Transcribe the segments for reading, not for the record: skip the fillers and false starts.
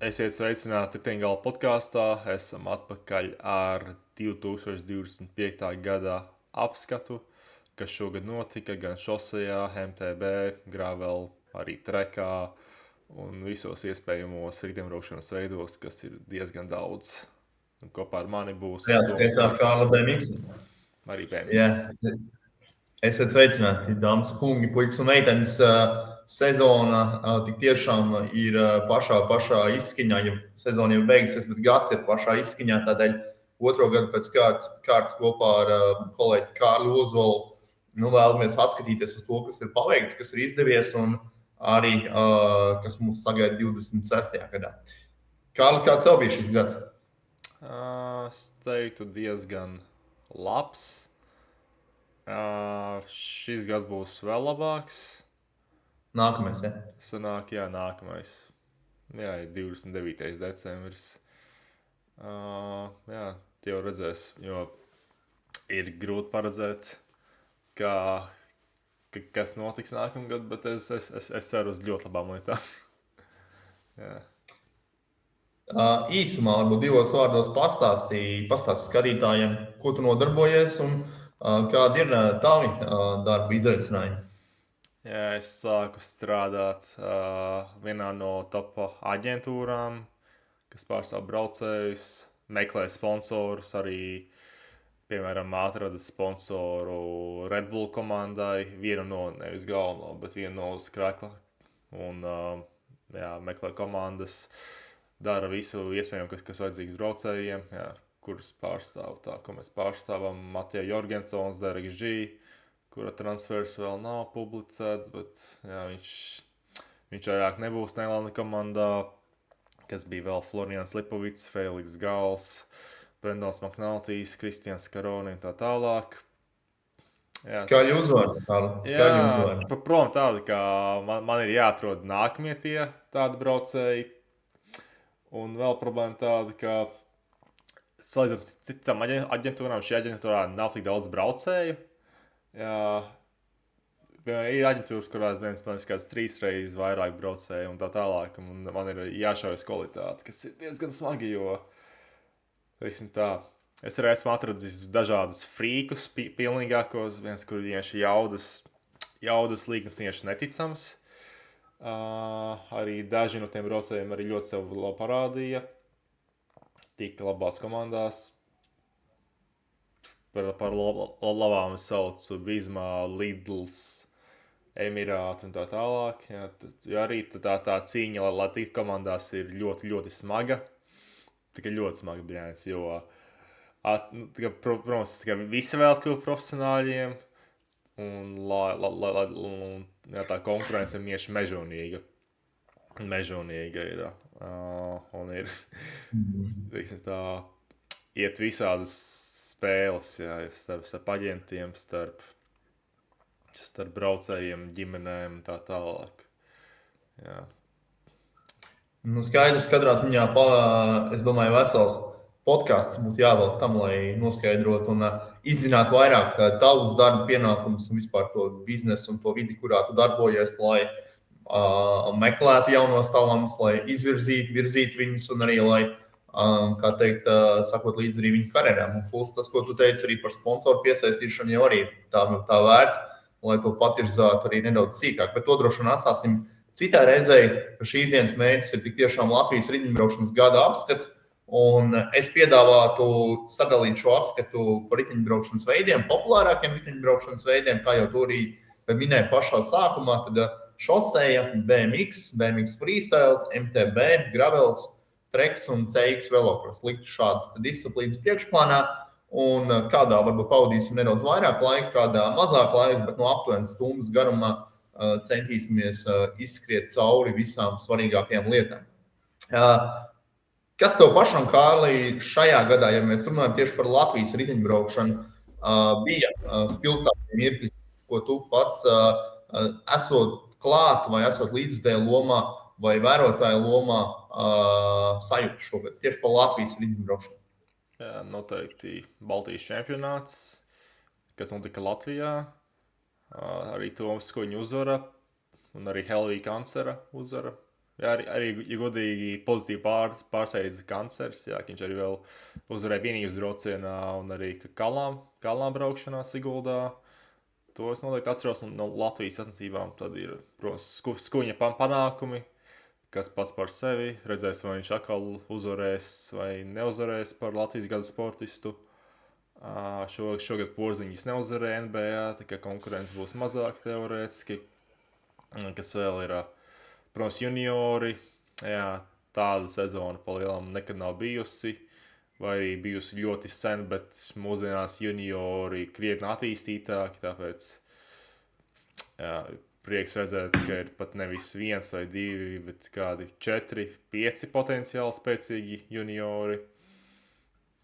Esiet sveicināti Riteņgala podkāstā. Esam atpakaļ ar 2025. gada apskatu, kas šogad notika gan šosejā, MTB, gravel, arī trekā un visos iespējamos riteņbraukšanas veidos, kas ir diezgan daudz. Un kopā ar mani būs Jā, Toms skaitā Marks, Kārla Demiks. arī Jā, Bēnīgs. esiet sveicināti, dāmas, kungi, puikas un meitenes. Sezona tik tiešām ir pašā izskaņā, ja sezona jau beigusies, bet gads ir pašā izskaņā. Tādēļ otro gadu pēc kārtas kopā ar kolēģi Kārlu Ozolu vēlamies atskatīties uz to, kas ir paveikts, kas ir izdevies un arī kas mūs sagaida 26. gadā. Kārli, kāds tev bija šis gads? Es teiktu diezgan labs. Šis gads būs vēl labāks. Nākamais, ja? Sanāk, nākamais. Jā, ir 29. decembris. Jā, tie jau redzēs, jo ir grūti paredzēt, kas notiks nākamgad, bet es ceru uz ļoti labām lietām. Jā. Īsumā, varbūt divos vārdos pastāstīja skatītājiem, ko tu nodarbojies un kādi ir tavi darba izaicinājumi. Jā, es sāku strādāt vienā no top aģentūrām, kas pārstāv braucējus, meklē sponsorus, arī, piemēram, atrada sponsoru Red Bull komandai, vienu no, nevis galveno, bet vienu no uz krēkla. Un meklē komandas, dara visu iespējamo, kas vajadzīgs braucējiem, kurus pārstāv tā, ko mēs pārstāvam. Matija Jorgensons, Dereks G, kura transfers vēl nav publicēts, bet viņš vairāk nebūs Nīderlandes komandā, kas bija vēl Florians Lipovits, Feliks Gals, Brendons Maknaltīs, Kristians Karoni un tā tālāk. Skaļi uzvārdi. Protams, tāda, ka man ir jāatrod nākamie tie tādi braucēji. Un vēl problēma tāda, ka salīdzinot citām aģentūrām, šī aģentūrā nav tik daudz braucēju. Ir aģentūras, kurās viens man ir kāds 3 reizes vairāk braucēju un tā tālāk. Un man ir jāšaujas kvalitāte, kas ir diezgan smagi, jo, teiksim tā, es arī esmu atradis dažādus frīkus, pilnīgākos, viens, kur vienkārši jaudas līknes vienkārši neticams. Arī daži no tiem braucējiem arī ļoti sev labi parādīja. Tika labās komandās. Par labām es saucu Visma, Lidls, Emirāti un tā tālāk. Jo arī tā cīņa, lai tiktu komandās, ir ļoti, ļoti smaga. Tikai ļoti smaga brīnāts, jo, protams, visi vēlas kļūt profesionāļiem. Un tā konkurence ir tieši mežonīga. Mežonīga ir. Un ir, teiksim tā, iet visādas spēles, starp aģentiem, starp braucējiem, ģimenēm un tā tālāk. Jā. Skaidrs, katrā ziņā, es domāju, vesels podkāsts būtu jāvelk tam, lai noskaidrotu un izzinātu vairāk tavus darba pienākumus un vispār to biznesu un to vidi, kurā tu darbojies, lai meklētu jaunos talantus, lai virzītu viņus un arī, lai, kā teikt, sakot līdzi arī viņu karjerām. Un plus tas, ko tu teici arī par sponsoru piesaistīšanu, jau arī tā vērts, lai to patirzētu arī nedaudz sīkāk. Bet to droši vien atstāsim citai reizei, ka šīs dienas mērķis ir tik tiešām Latvijas riteņbraukšanas gada apskats. Un es piedāvātu sadalīt šo apskatu par riteņbraukšanas veidiem, populārākiem riteņbraukšanas veidiem, kā jau to arī minēju pašā sākumā. Tad šoseja, BMX freestyles, MTB, gravels, treks un CX velokros. Liktu šādas disciplīnas priekšplānā. Un kādā varbūt pavadīsim nedaudz vairāk laika, kādā mazāk laika, bet no aptuveni stundas garumā centīsimies izskriet cauri visām svarīgākajām lietām. Kas tev pašam, Kārli, šajā gadā, ja mēs runājam tieši par Latvijas riteņbraukšanu, bija spilgtākie mirkļi, ko tu pats esot klāt vai esot līdzdēļ lomā vai vērotāja lomā sajūta šogad tieši par Latvijas riteņbraukšanu? Jā, noteikti Baltijas čempionāts, kas notika Latvijā. Arī Toms Kuņa uzvara un arī Helvija Kancera uzvara. jā, arī ja godīgi pozitīvi pārsteidza kancers, jā, ka viņš arī vēl uzvarēja vienības braucienā un arī kalnām braukšanā Siguldā. To es noteikti atceros no Latvijas sacensībām. Tad ir, protams, skuņa panākumi, kas pats par sevi. Redzēs, vai viņš atkal uzvarēs vai neuzvarēs par Latvijas gada sportistu. Šogad Porziņš neuzvarēja NBA, tā kā konkurence būs mazāk teorētiski. Kas vēl ir, protams, juniori. Jā, tāda sezona pa lielam nekad nav bijusi. Vai arī bijusi ļoti sen, bet mūsdienās juniori krietni attīstītāki, tāpēc jā, prieks redzēt, ka ir pat nevis 1 vai 2, bet kādi 4, 5 potenciāli spēcīgi juniori.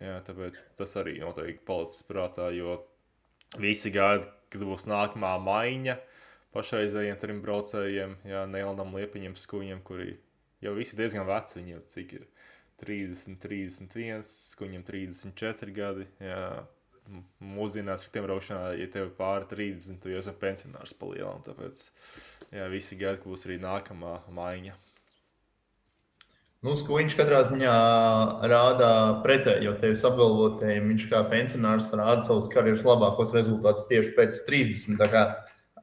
Jā, tāpēc tas arī noteikti palicis prātā, jo visi gaida, kad būs nākamā maiņa pašreizējiem 3 braucējiem, jā, Neilandam, Liepiņam, Skuņam, kuri jau visi diezgan veci, viņiem cik ir 30, 31, Skuņam 34 gadi, jā. Mūsdienās, ka tiem braukšanā, ja tev pāri 30, tu jau esi pensionārs pa lielam, tāpēc, jā, visi gadi, ka būs arī nākamā maiņa. Nu, Skuņš katrā ziņā rāda pretēji, jo tevis apgalvotējiem viņš kā pensionārs rāda savus karjeras labākos rezultātus tieši pēc 30. Tā kā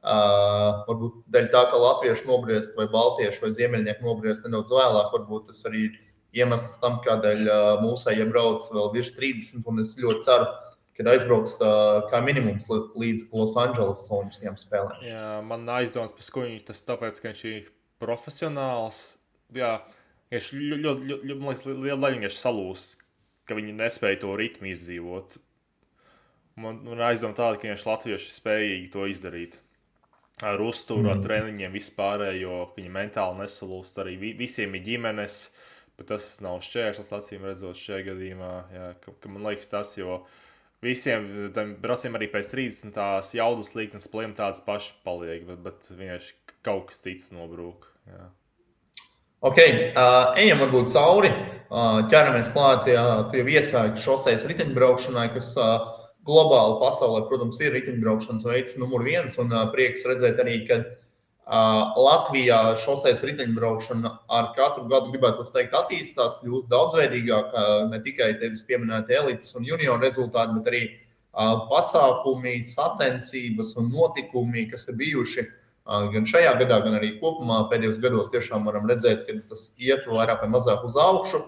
varbūt dēļ tā, ka latvieši nobriest vai baltieši vai ziemeļnieki nobriest nedaudz vēlāk, varbūt tas arī iemesls tam, kādēļ mūsējie brauc vēl virs 30, un es ļoti ceru, kad aizbrauks kā minimums līdz Losandželosas olimpiskajām spēlēm. Jā, man aizdomas par Skuņu, tas tāpēc, ka viņš ir profesionāls. Jā, viņš ļoti, man liekas, liela daļa vienkārši salūst, ka viņi nespēja to ritmu izdzīvot. Man aizdoma tāda, ka viņš latvieši spējīgi to izdarīt. Ar uzturu, ar treniņiem vispārējo, ka viņi mentāli nesalūst. Arī visiem ir ģimenes, bet tas nav šķērslis, acīm redzot šajā gadījumā. Jā, ka man liekas tas, jo visiem braucējiem arī pēc 30 tās jaudas līknes pliem tādas pašas paliek, bet vienkārši kaut kas cits nobrūk. Jā. Ok, ejam varbūt cauri, ķeramies klāt, tu jau iesāki šosejas riteņbraukšanai, kas globāli pasaulē, protams, ir riteņbraukšanas veids numur 1, un prieks redzēt arī, ka Latvijā šosejas riteņbraukšana ar katru gadu, gribētu teikt, attīstās, kļūst daudzveidīgāk, ne tikai tevis pieminēti elites un junior rezultāti, bet arī pasākumi, sacensības un notikumi, kas ir bijuši gan šajā gadā, gan arī kopumā pēdējos gados tiešām varam redzēt, ka tas iet vairāk vai mazāk uz augšu.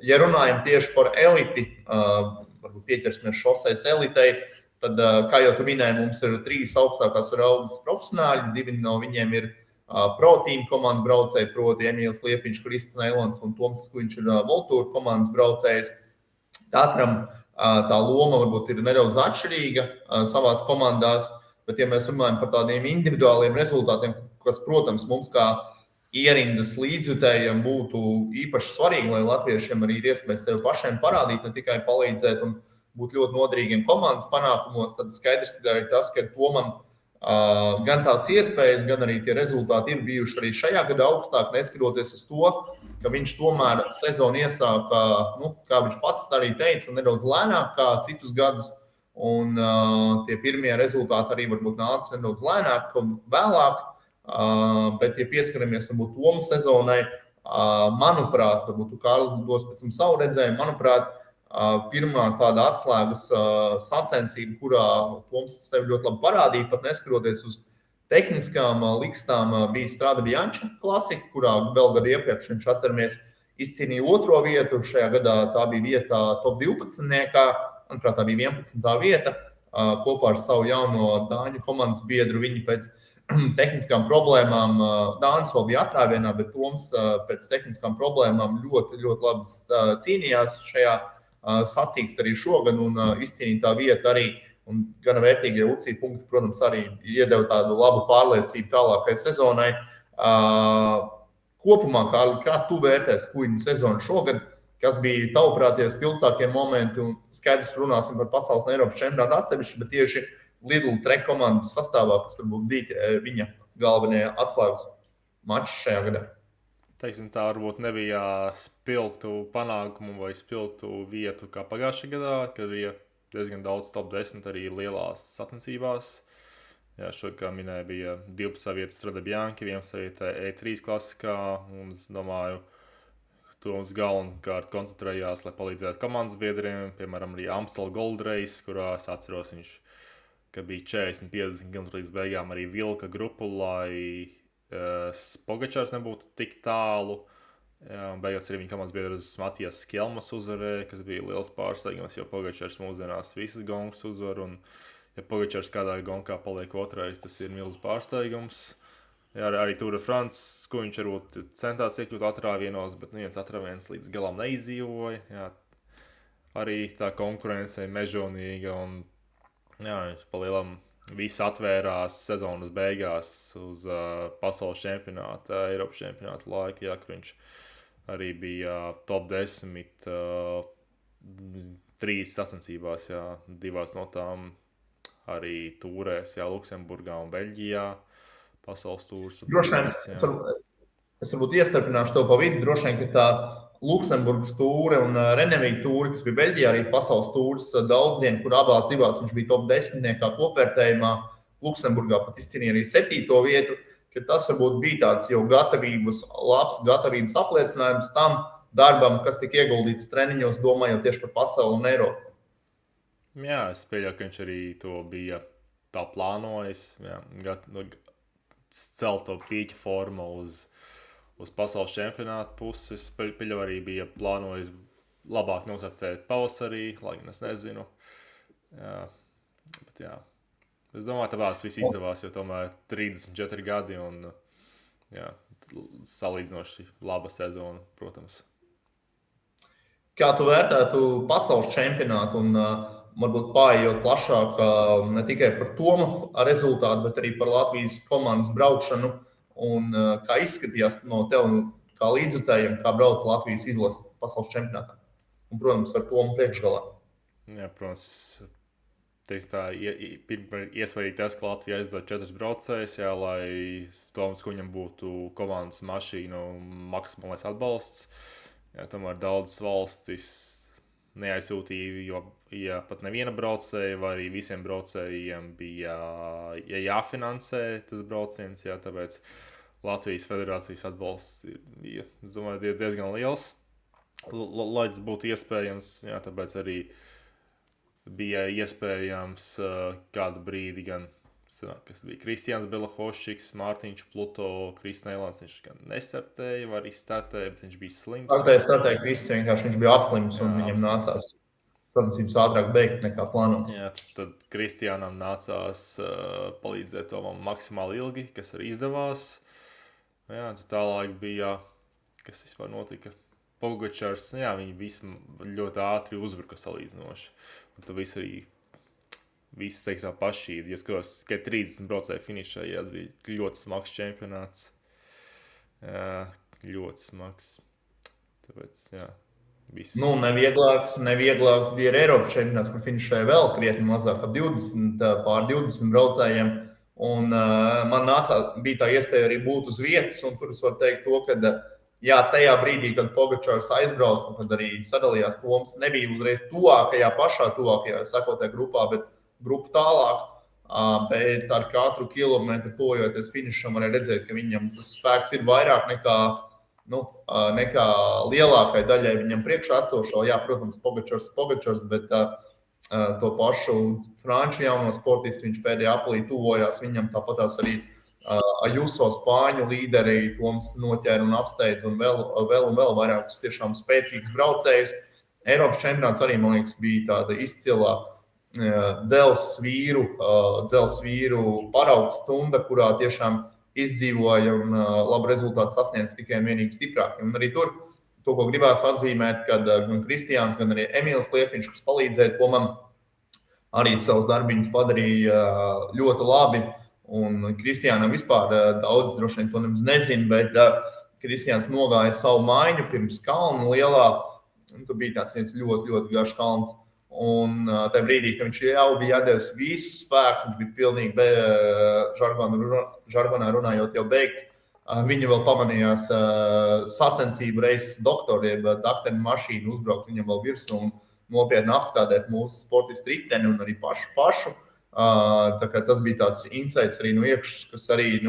Ja runājam tieši par eliti, varbūt pieķersimies šosejas elitei, tad, kā jau tu minēji, mums ir 3 augstākās raudzes profesionāļi, 2 no viņiem ir pro-team komandu braucēji, proti Emīls Liepiņš, Krists Neilons un Toms Skuņš ir Voltūra komandas braucējs. Katram tā loma varbūt ir nedaudz atšķirīga savās komandās, bet ja mēs runājam par tādiem individuāliem rezultātiem, kas, protams, mums kā ierindas līdzjutējiem būtu īpaši svarīgi, lai latviešiem arī ir iespējas sev pašiem parādīt, ne tikai palīdzēt un būt ļoti nodrīgiem komandas panākumos, tad skaidrs ir tas, ka Tomam gan tās iespējas, gan arī tie rezultāti ir bijuši arī šajā gadā augstāk, neskatoties uz to, ka viņš tomēr sezonu iesāka, kā viņš pats arī teica, nedaudz lēnāk kā citus gadus, un tie pirmie rezultāti arī varbūt nāca nedaudz lēnāk un vēlāk, bet, ja pieskaramies varbūt Toma sezonai, manuprāt, varbūt tu Kārli dos pēc tam savu redzējumu, manuprāt, pirmā tāda atslēgas sacensība, kurā Toms sevi ļoti labi parādīja, pat neskatoties uz tehniskām likstām, bija Strada Bianča klasika, kurā vēl gadu iepriekš viņš atceramies izcīnīja 2. vietu, šajā gadā tā bija vieta top 12, manuprāt, tā bija 11. vieta, kopā ar savu jauno Dāņu komandas biedru. Viņi pēc tehniskām problēmām, Dānis vēl bija atrāvienā, bet Toms pēc tehniskām problēmām ļoti, ļoti labi cīnījās šajā sacīkst arī šogad un izcīnīja tā vieta arī. Un gana vērtīgie UCI punkti, protams, arī iedeva tādu labu pārliecību tālākai sezonai. Kopumā, kā tu vērtēsi Skuņa sezonu šogad, kas bija tavuprāt tie spilgtākie momenti, un skaidrs runāsim par pasaules un Eiropas čempionātu atsevišķi, bet tieši Lidl Trek komandas sastāvā, kas varbūt bija viņa galvenie atslēgas mači šajā gadā. Teiksim, tā varbūt nebija spilgtu panākumu vai spilgtu vietu kā pagājušajā gadā, kad bija diezgan daudz top 10 arī lielās sacensībās. Jā, šodien, kā minēja, bija 12. vieta Strada Bianchi, 11. vieta E3 klasikā. Un es domāju, to mums galvenokārt koncentrējās, lai palīdzētu komandas biedriem. Piemēram, arī Amstel Gold Race, kurā es atceros, ka bija 40-50 km līdz beigām arī vilka grupu, lai Pogačārs nebūtu tik tālu. Jā, beigās arī viņa komandas biedrs Matijas Skelmas uzvarēja, kas bija liels pārsteigums, jo Pogačārs mūsdienās visas gongas uzvar. Un, ja Pogačārs kādā gongā paliek otrais, tas ir milzīgs pārsteigums. Jā, arī Tour de France, ko viņš varbūt centās iekļūt atrāvienos, bet neviens atrāviens līdz galam neizdzīvoja. Jā, arī tā konkurence ir mežonīga un jā, viņš palielam viss atvērās sezonas beigās uz pasaules čempionāta, Eiropas čempionāta laika, jā, kur viņš arī bija top 10 trīs sacensībās, jā, 2 no tām arī tūrēs, jā, Luksemburgā un Beļģijā, pasaules tūrs. Droši vien, es varbūt iestarpināšu to pa vidu, droši vien, ka tā Luksemburgas tūre un Renevija tūre, kas bija Beļģijā, arī pasaules tūres daudzdienu, kur abās divās viņš bija top 10 kopvērtējumā. Luksemburgā pat izcīnīja arī 7. vietu, ka tas varbūt bija tāds jau labs gatavības apliecinājums tam darbam, kas tika ieguldīts treniņos, domājot tieši par pasauli un Eiropu. Jā, es pieļauju, ka viņš arī to bija tā plānojis, jā, celt to pīķa formu uz pasaules čempionāta puses. Pieļauju arī bija plānojis labāk nosartēt pavasarī, lai gan es nezinu. Jā, bet jā. Es domāju, tāpēc viss izdevās, jo tomēr 34 gadi un jā, salīdzinoši laba sezona, protams. Kā tu vērtētu pasaules čempionātu un varbūt pārējot plašāk ne tikai par Toma rezultātu, bet arī par Latvijas komandas braukšanu un kā izskatījās no tev kā līdzjutējiem, kā brauc Latvijas izlase pasaules čempionātā? Un, protams, ar Tomu priekšgalā. Jā, protams, iesvarīgi tas, ka Latvija aizdod 4 braucējus, jā, lai Toms Kuņam būtu komandas mašīna un maksimālais atbalsts. Jā, tomēr daudzas valstis neaizsūtīja, jo ja pat neviena braucēja vai arī visiem braucējiem bija jāfinansē tas brauciens, jā, tāpēc Latvijas federācijas atbalsts bija, es domāju, diezgan liels, lai tas būtu iespējams, jā, tāpēc arī bija iespējams kādu brīdi gan, kas bija Kristians Belahoščiks, Mārtiņš Pluto, Kris Neilants, viņš gan nestartēja, var izstartēja, bet viņš bija slims. Startēja Kristi, vienkārši viņš bija apslims un viņam nācās sacensības ātrāk beigt nekā plānots. Jā, tad Kristiānam nācās palīdzēt Tomam maksimāli ilgi, kas arī izdevās. Jā, tad tālāk bija, kas vispār notika, Pogačārs, jā, viņi visi ļoti ātri uzbruka salīdzinoši. Un tad viss teiks pašķīdi. Ja skatos, ka 30 braucēji finišēja, tas bija ļoti smags čempionāts. Jā, ļoti smags. Tāpēc, jā, viss. Nu, nevieglāks bija arī Eiropas čempionāts, kur finišēja vēl krietni mazāk, pār 20 braucējiem. Un man bija tā iespēja arī būt uz vietas, un tur es varu teikt to, ka jā, tajā brīdī, kad Pogačārs aizbrauca, un kad arī sadalījās Toms, nebija uzreiz pašā tuvākajā sakotajā grupā, bet grupu tālāk. Bet ar katru kilometru tojoties finišam, varēja redzēt, ka viņam tas spēks ir vairāk nekā lielākai daļai viņam priekšā esošo. Jā, protams, Pogačārs, bet to pašu franču jauno sportistu viņš pēdējā aplī tuvojās. Viņam tāpatās arī Ajuso spāņu līderi Toms noķēra un apsteidza un vēl vairākus tiešām spēcīgus braucējus. Eiropas čempionāts arī, man liekas, bija tāda izcilā dzelzs vīru paraugs stunda, kurā tiešām izdzīvoja un labu rezultātu sasniedz tikai un vienīgi stiprāki. Un arī tur, to, ko gribās atzīmēt, kad gan Kristiāns, gan arī Emīls Liepiņš, kas palīdzēja Tomam, arī savus darbiņus padarīja ļoti labi. Un Kristiānam vispār daudz droši vien to nemaz nezina, bet Kristiāns nogāja savu maiņu pirms kalna lielā. Tur bija tāds viens ļoti, ļoti garš kalns. Un tajā brīdī, kad viņš jau bija jādevis visus spēkus, viņš bija pilnīgi žargonā runājot jau beigts. Viņa vēl pamanījās sacensību reizes doktoriem, dakteru mašīnu uzbraukt viņam vēl virsū un nopietni apskādēt mūsu sportistu riteni un arī pašu. Tā kā tas bija tāds insights arī no iekšas, kas arī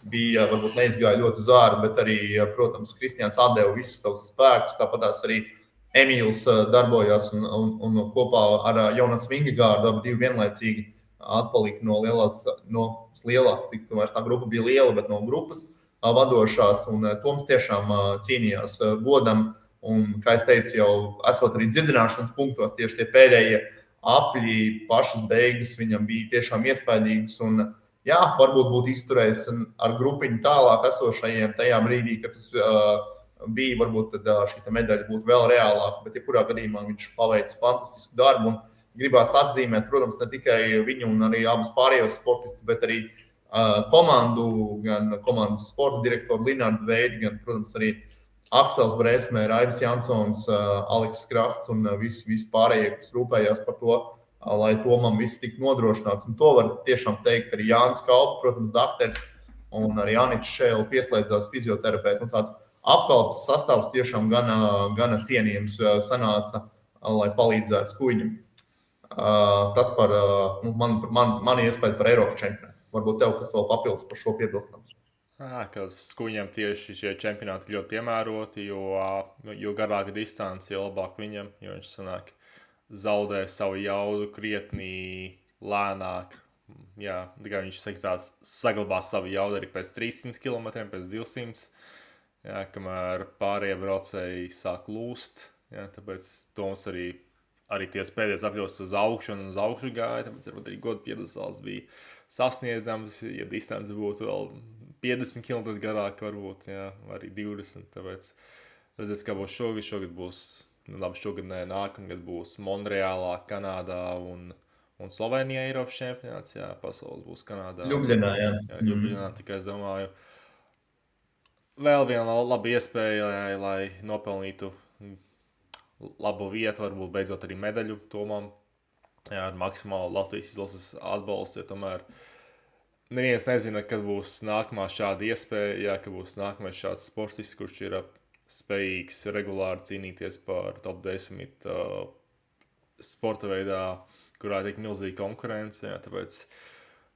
bija, varbūt neizgāja ļoti zāri, bet arī, protams, Kristians atdeva visus savus spēkus. Tāpat arī Emīls darbojās un kopā ar Jonas Vingegārdu abi vienlaicīgi atpalika no lielās, cik vairs tā grupa bija liela, bet no grupas vadošās. Un Toms tiešām cīnījās godam. Un, kā es teicu, jau esot arī dzirdināšanas punktos, tieši tie pēdējie apļi, pašas beigas viņam bija tiešām iespaidīgas. Un, jā, varbūt būtu izturējis ar grupiņu tālāk esošajiem tajā brīdī, kad tas bija, varbūt tad šī medaļa būtu vēl reālāka. Bet, jebkurā gadījumā, viņš paveicis fantastisku darbu. Un gribās atzīmēt, protams, ne tikai viņu un arī abus pārējos sportistus, bet arī komandu, gan komandas sporta direktoru Linārdu Veidu, gan, protams, arī Aksels Brēsmē, Raivis Jansons, Aleks Krasts un visi pārējie, kas rūpējās par to, lai Tomam viss tiktu nodrošināts. Un to var tiešām teikt arī Jānis Kalpa, protams, dakteris, un arī Anita Šēla pieslēdzās fizioterapeiti. Tāds apkalpes sastāvs tiešām gana cienījams sanāca, lai palīdzētu Skuiņam. Tas par mani iespēju par Eiropas čempionātu. Varbūt tev kas vēl papildus par šo piebilstams. Ka Skuiņam tieši šie čempionāti ļoti piemēroti, jo garāka distance, jo labāk viņam, jo viņš sanāk zaudē savu jaudu krietni lēnāk. Jā, tikai viņš saglabās savu jaudu arī pēc 300 km, pēc 200. Jā, kamēr pārējie braucēji sāk lūst. Jā, tāpēc Toms arī ties pēdējos apļos uz augšu un uz augšu gāja. Tāpēc arī godu piedestāls bija sasniedzams, ja distance būtu vēl 50 km garāk, varbūt, jā, arī 20. Tāpēc redzēs, kā būs šogad. Šogad būs, labi, šogad nākamgad būs Monreālā, Kanādā un Slovenijā Eiropas čempionāts. Jā, pasaules būs Kanādā. Ļubļanā, jā. Ļubļanā, tikai es domāju, vēl viena laba iespēja, lai nopelnītu labu vietu, varbūt beidzot arī medaļu Tomam. Jā, ar maksimālu Latvijas izlases atbalstu, jo tomēr neviens nezina, kad būs nākamā šāda iespēja, jā, ka būs nākamais šāds sportists, kurš ir spējīgs regulāri cīnīties par top 10 sporta veidā, kurā tiek milzīga konkurence. Jā, tāpēc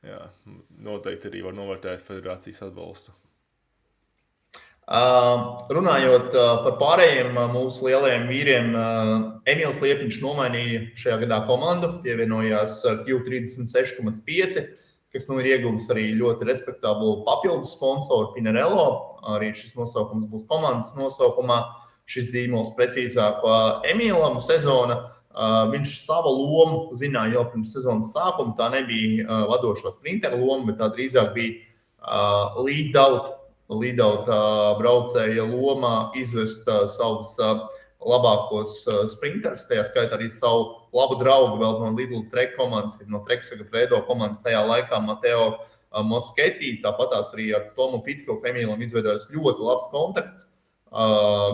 jā, noteikti arī var novērtēt federācijas atbalstu. Runājot par pārējiem mūsu lielajiem vīriem, Emīls Liepiņš nomainīja šajā gadā komandu, pievienojās Q36,5, kas ir ieguvis arī ļoti respektablu papildus sponsoru Pinarello. Arī šis nosaukums būs komandas nosaukumā. Šis zīmols precīzāk Emīlam sezona. Viņš savu lomu zināja jau pirms sezonas sākuma. Tā nebija vadošo sprinteru loma, bet tā drīzāk bija lead-out braucēja lomā izvest savus labākos sprinterus, tajā skaitā arī savu labu draugu vēl no Lidl Trek komandas, no Trek Segafredo komandas tajā laikā Mateo Moschetti, tāpatās arī ar Tomu Pitko, Emīlam izveidojas ļoti labs kontakts,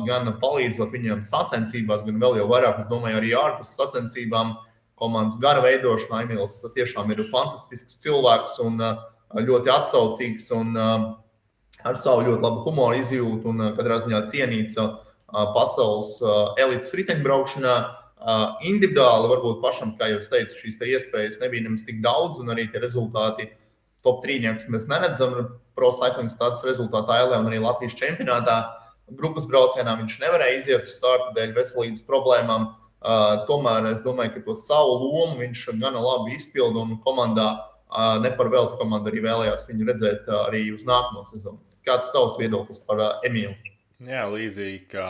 gan palīdzot viņiem sacensībās, gan vēl jau vairāk, es domāju, arī ārpus sacensībām komandas gara veidošanā. Emīls tiešām ir fantastisks cilvēks un ļoti atsaucīgs un ar savu ļoti labu humoru izjūtu un katrā ziņā cienīts pasaules elites riteņbraukšanā. Individuāli varbūt pašam, kā jau es teicu, šīs iespējas nebija nemaz tik daudz, un arī tie rezultāti top 3 mēs neredzam. Pro Cycling Stats rezultātā LA un arī Latvijas čempionātā grupas braucienā viņš nevarēja iziet uz startu dēļ veselības problēmām. Tomēr es domāju, ka to savu lomu viņš gana labi izpilda, un komandā ne par velti komanda arī vēlējās viņu redzēt arī uz nākamo sezonu. Kāds tavs viedoklis par Emīlu? Jā, līdzīgi kā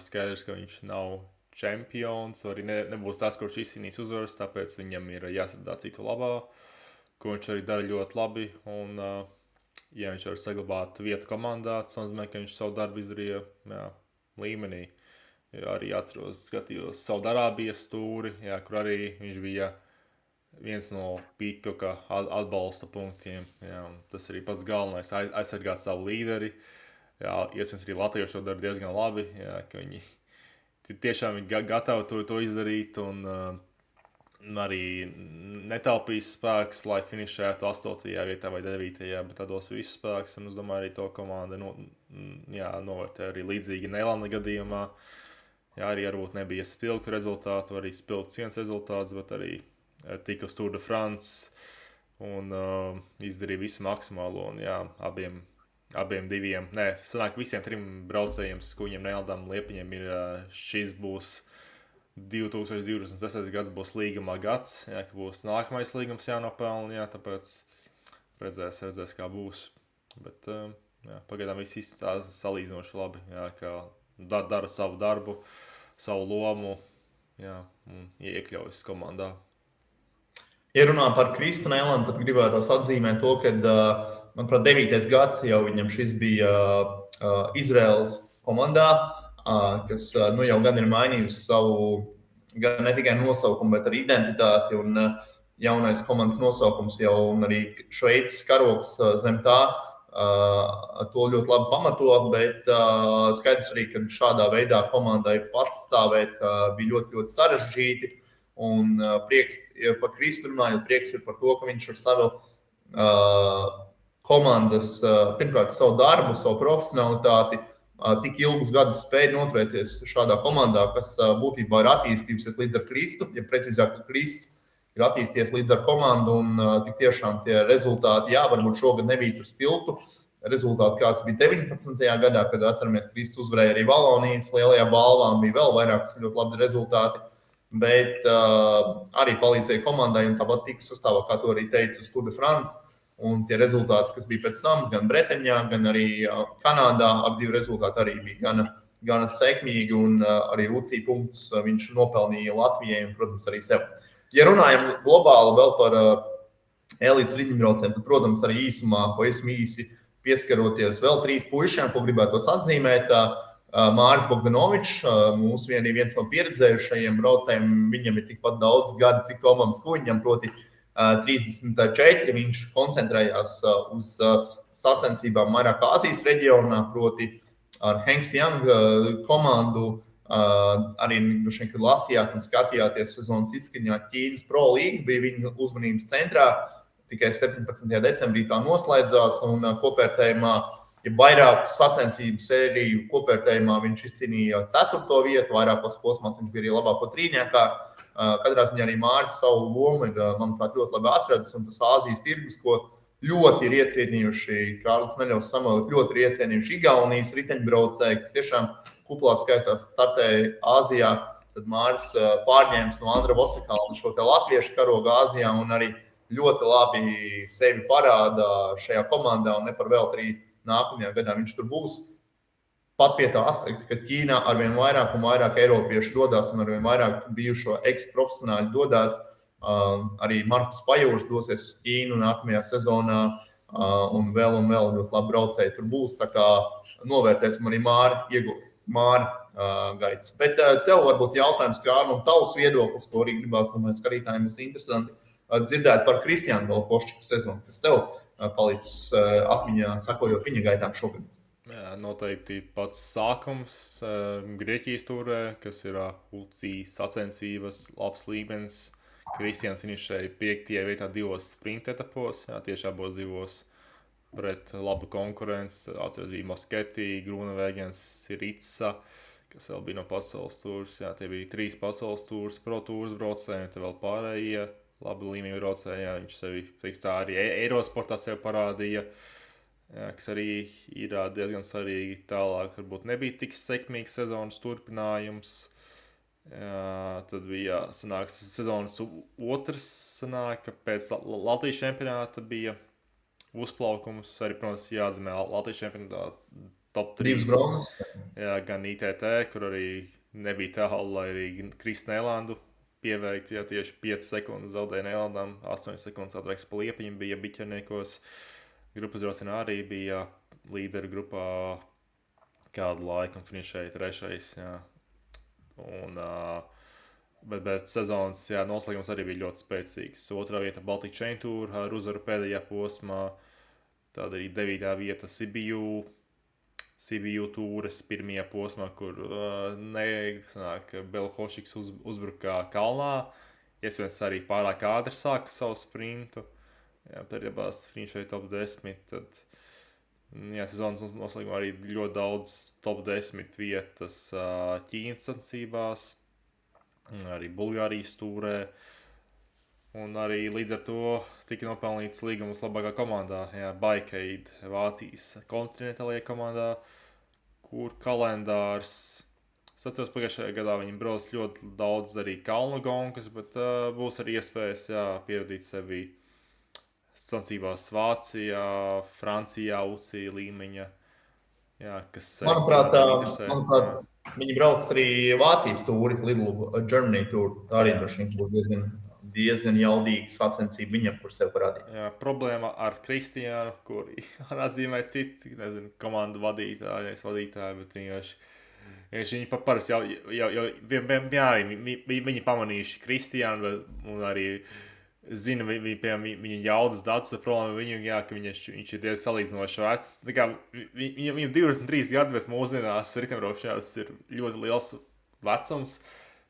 skaidrs, ka viņš nav čempions, arī nebūs tas, kurš izcīnīs uzvaras, tāpēc viņam ir jāsadā citu labā, ko viņš arī dara ļoti labi. Un, ja viņš var saglabāt vietu komandā, tas nozīmē, ka viņš savu darbu izdarīja līmenī. Arī atceros, skatījos Saudarābijas stūri, kur arī viņš bija viens no Pitkoka atbalsta punktiem. Jā, tas arī pats galvenais, aizsargāt savu līderi. Jā, iespējams arī Latvieši to dara diezgan labi, jā, ka viņi tiešām ir gatavi to izdarīt un arī netaupīs spēks, lai finišētu 8. vietā vai 9. bet tādos visus spēks. Un es domāju, arī to komanda novērtē arī līdzīgi Neilanda gadījumā. Jā, arī varbūt nebija spilgtu rezultātu, arī spilgts viens rezultāts, bet arī tika uz Tour de France. un izdarīja visu maksimālo. Un, jā, abiem diviem, sanāk visiem trim braucējiem, Skuņiem, Neldam, Liepiņiem šis būs 2026. gads būs līgumā gads, jā, ka būs nākamais līgums jānopelna, jā, tāpēc redzēs, kā būs. Bet pagaidām viss izstāsta salīdzinoši labi, jā, ka dara savu darbu, savu lomu, jā, un iekļaujas komandā. Ja runā par Kristu Nelandu, tad gribētu atzīmēt to, ka, manuprāt, 9. gads jau viņam šis bija Izraels komandā, kas jau gan ir mainījusi savu, gan ne tikai nosaukumu, bet arī identitāti. Un jaunais komandas nosaukums jau un arī Šveices karoks zem tā to ļoti labi pamato, bet skaidrs arī, ka šādā veidā komandai pastāvēt bija ļoti, ļoti sarežģīti. Un prieks par Kristu runājot, prieks ir par to, ka viņš ar savu komandas, pirmkārt, savu darbu, savu profesionalitāti, tik ilgus gadus spēja noturēties šādā komandā, kas būtībā ir attīstījusies līdz ar Kristu, ja precīzāk, Kristus ir attīstījies līdz ar komandu, un tik tiešām tie rezultāti, jā, varbūt šogad nebija tur spilgtu. Rezultāti, kāds bija 19. gadā, kad atceramies, Kristus uzvarēja arī Valonijas lielajā balvā, un bija vēl vairākas ļoti labi rezultāti. Bet arī palīdzēja komandai, un tāpat tika sastāvā, kā to arī teica, uz Tour de France. Un tie rezultāti, kas bija pēc tam, gan Breteņā, gan arī Kanādā, abi rezultāti arī bija gan sekmīgi, un arī UCI punktus viņš nopelnīja Latvijai un, protams, arī sev. Ja runājam globāli vēl par elites riņķbraucējiem, tad, protams, arī īsumā, pavisam īsi pieskaroties vēl 3 puišiem, ko gribētos atzīmēt. Māris Bogdanovičs, mūsu viens no pieredzējušajiem braucējiem, viņam ir tikpat daudz gadu, cik Tomam Skuņam, proti 34. Viņš koncentrējās uz sacensībām vairāk Āzijas reģionā, proti ar Henks Young komandu. Arī, kad lasījāt un skatījāties sezonas izskaņā, Ķīnas Pro League bija viņa uzmanības centrā. Tikai 17. decembrī tā noslēdzās, un kopvērtējumā, ja vairāku sacensību sēriju kopvērtējumā viņš izcīnīja 4. vietu, vairākos posmās viņš bija arī labāko trīniekā. Katrā ziņā arī Māris savu lomu ir, manuprāt, ļoti labi atradis, un tas Āzijas tirgus, ko ļoti ir iecienījuši, Kārlis Neļaus Samuēlis, ļoti ir iecienījuši Igaunijas riteņbraucēji, kas tiešām kuplā skaitā startēja Āzijā. Tad Māris pārņēmis no Andra Vosakāla šo te latviešu karogu Āzijā un arī ļoti labi sevi parāda šajā komandā, un ne par velti arī nākamajā gadā viņš tur būs. Pat pie tā aspekta, ka Ķīnā arvien vairāk un vairāk eiropiešu dodas un arvien vairāk bijušo eksprofesionāļu dodas. Arī Markus Pajūrs dosies uz Ķīnu nākamajā sezonā, un vēl ļoti labi braucēji tur būs. Tā kā novērtēsim arī Māri gaitas. Bet tev varbūt jautājums, Kārl, un tavs viedoklis, ko arī gribās, domāju, skatītājiem būs interesanti dzirdēt par Kristiānu Belfošķiku sezonu, kas tev palicis atmiņā, sakojot viņa gaitām šogad. Jā, noteikti pats sākums Grieķijas turē, kas ir UCI sacensības, labs līmenis. Kristiāns finišēja 5. vietā 2 sprinta etapos, jā, tieši abos 2 pret labu konkurenci. Atceros bija Mosketi, Grunevēgens, Sirica, kas vēl bija no pasaules tūrs. Jā, tie bija 3 pasaules tūrs, pro tūrs braucēji, te vēl pārējie labi līmeņi braucēji. Jā, viņš sevi, teiks tā, arī Eirosportā sev parādīja. Jā, kas arī ir diezgan svarīgi tālāk. Varbūt nebija tik sekmīgs sezonas turpinājums. Jā, tad bija sezonas otrs sanāk, pēc Latvijas čempionāta bija uzplaukums. Arī, protams, jāatzīmē Latvijas čempionātā top 3. Jā, gan ITT, kur arī nebija tālu, lai arī Kristu Nelandu pieveikt. Jā, tieši 5 sekundes zaudēja Nelandam, 8 sekundes atraks pa Liepiņam bija biķerniekos. Grupas braucienā arī bija līderu grupā kādu laiku un finišēja 3. Jā. Un, bet sezonas noslēgums arī bija ļoti spēcīgs. 2. vieta Baltic Chain Tour ar uzvaru pēdējā posmā. Tad arī 9. vieta Sibiu tūres 1. posmā, kur Belfošķiks uzbruka kalnā. Iespējams arī pārāk ātri sāka savu sprintu. Jā, pēdējās finišēja top 10, tad sezonas noslēgumā arī ļoti daudz top 10 vietas Ķīnas sacensībās, arī Bulgārijas tūrē. Un arī līdz ar to tika nopelnīts līgums labākā komandā, Bikeaid, Vācijas kontinentālajā komandā, kur kalendārs. Es atceros, pagājušajā gadā viņi brauc ļoti daudz arī kalnu gonkas, bet būs arī iespējas pierādīt sevi sacensībās Vācijā, Francijā, UCI līmeņa. Jā, kas Manuprāt, viņi brauks arī Vācijas tūri, Lidl Germany tūri. Tā arī droši vien būs diezgan jaudīga sacensība viņam, kur sev parādīt. Jā, problēma ar Kristiānu, kur atzīmē citi, nezinu, komandu vadītāji, bet viņi parasti jau viņi pamanījuši Kristiānu un arī zina viņa jaudas datus, bet problēma viņu, ka viņš ir diezgan salīdzinoši vecs. Viņam 23 gadi, bet mūsdienās ritembraukšanā tas ir ļoti liels vecums.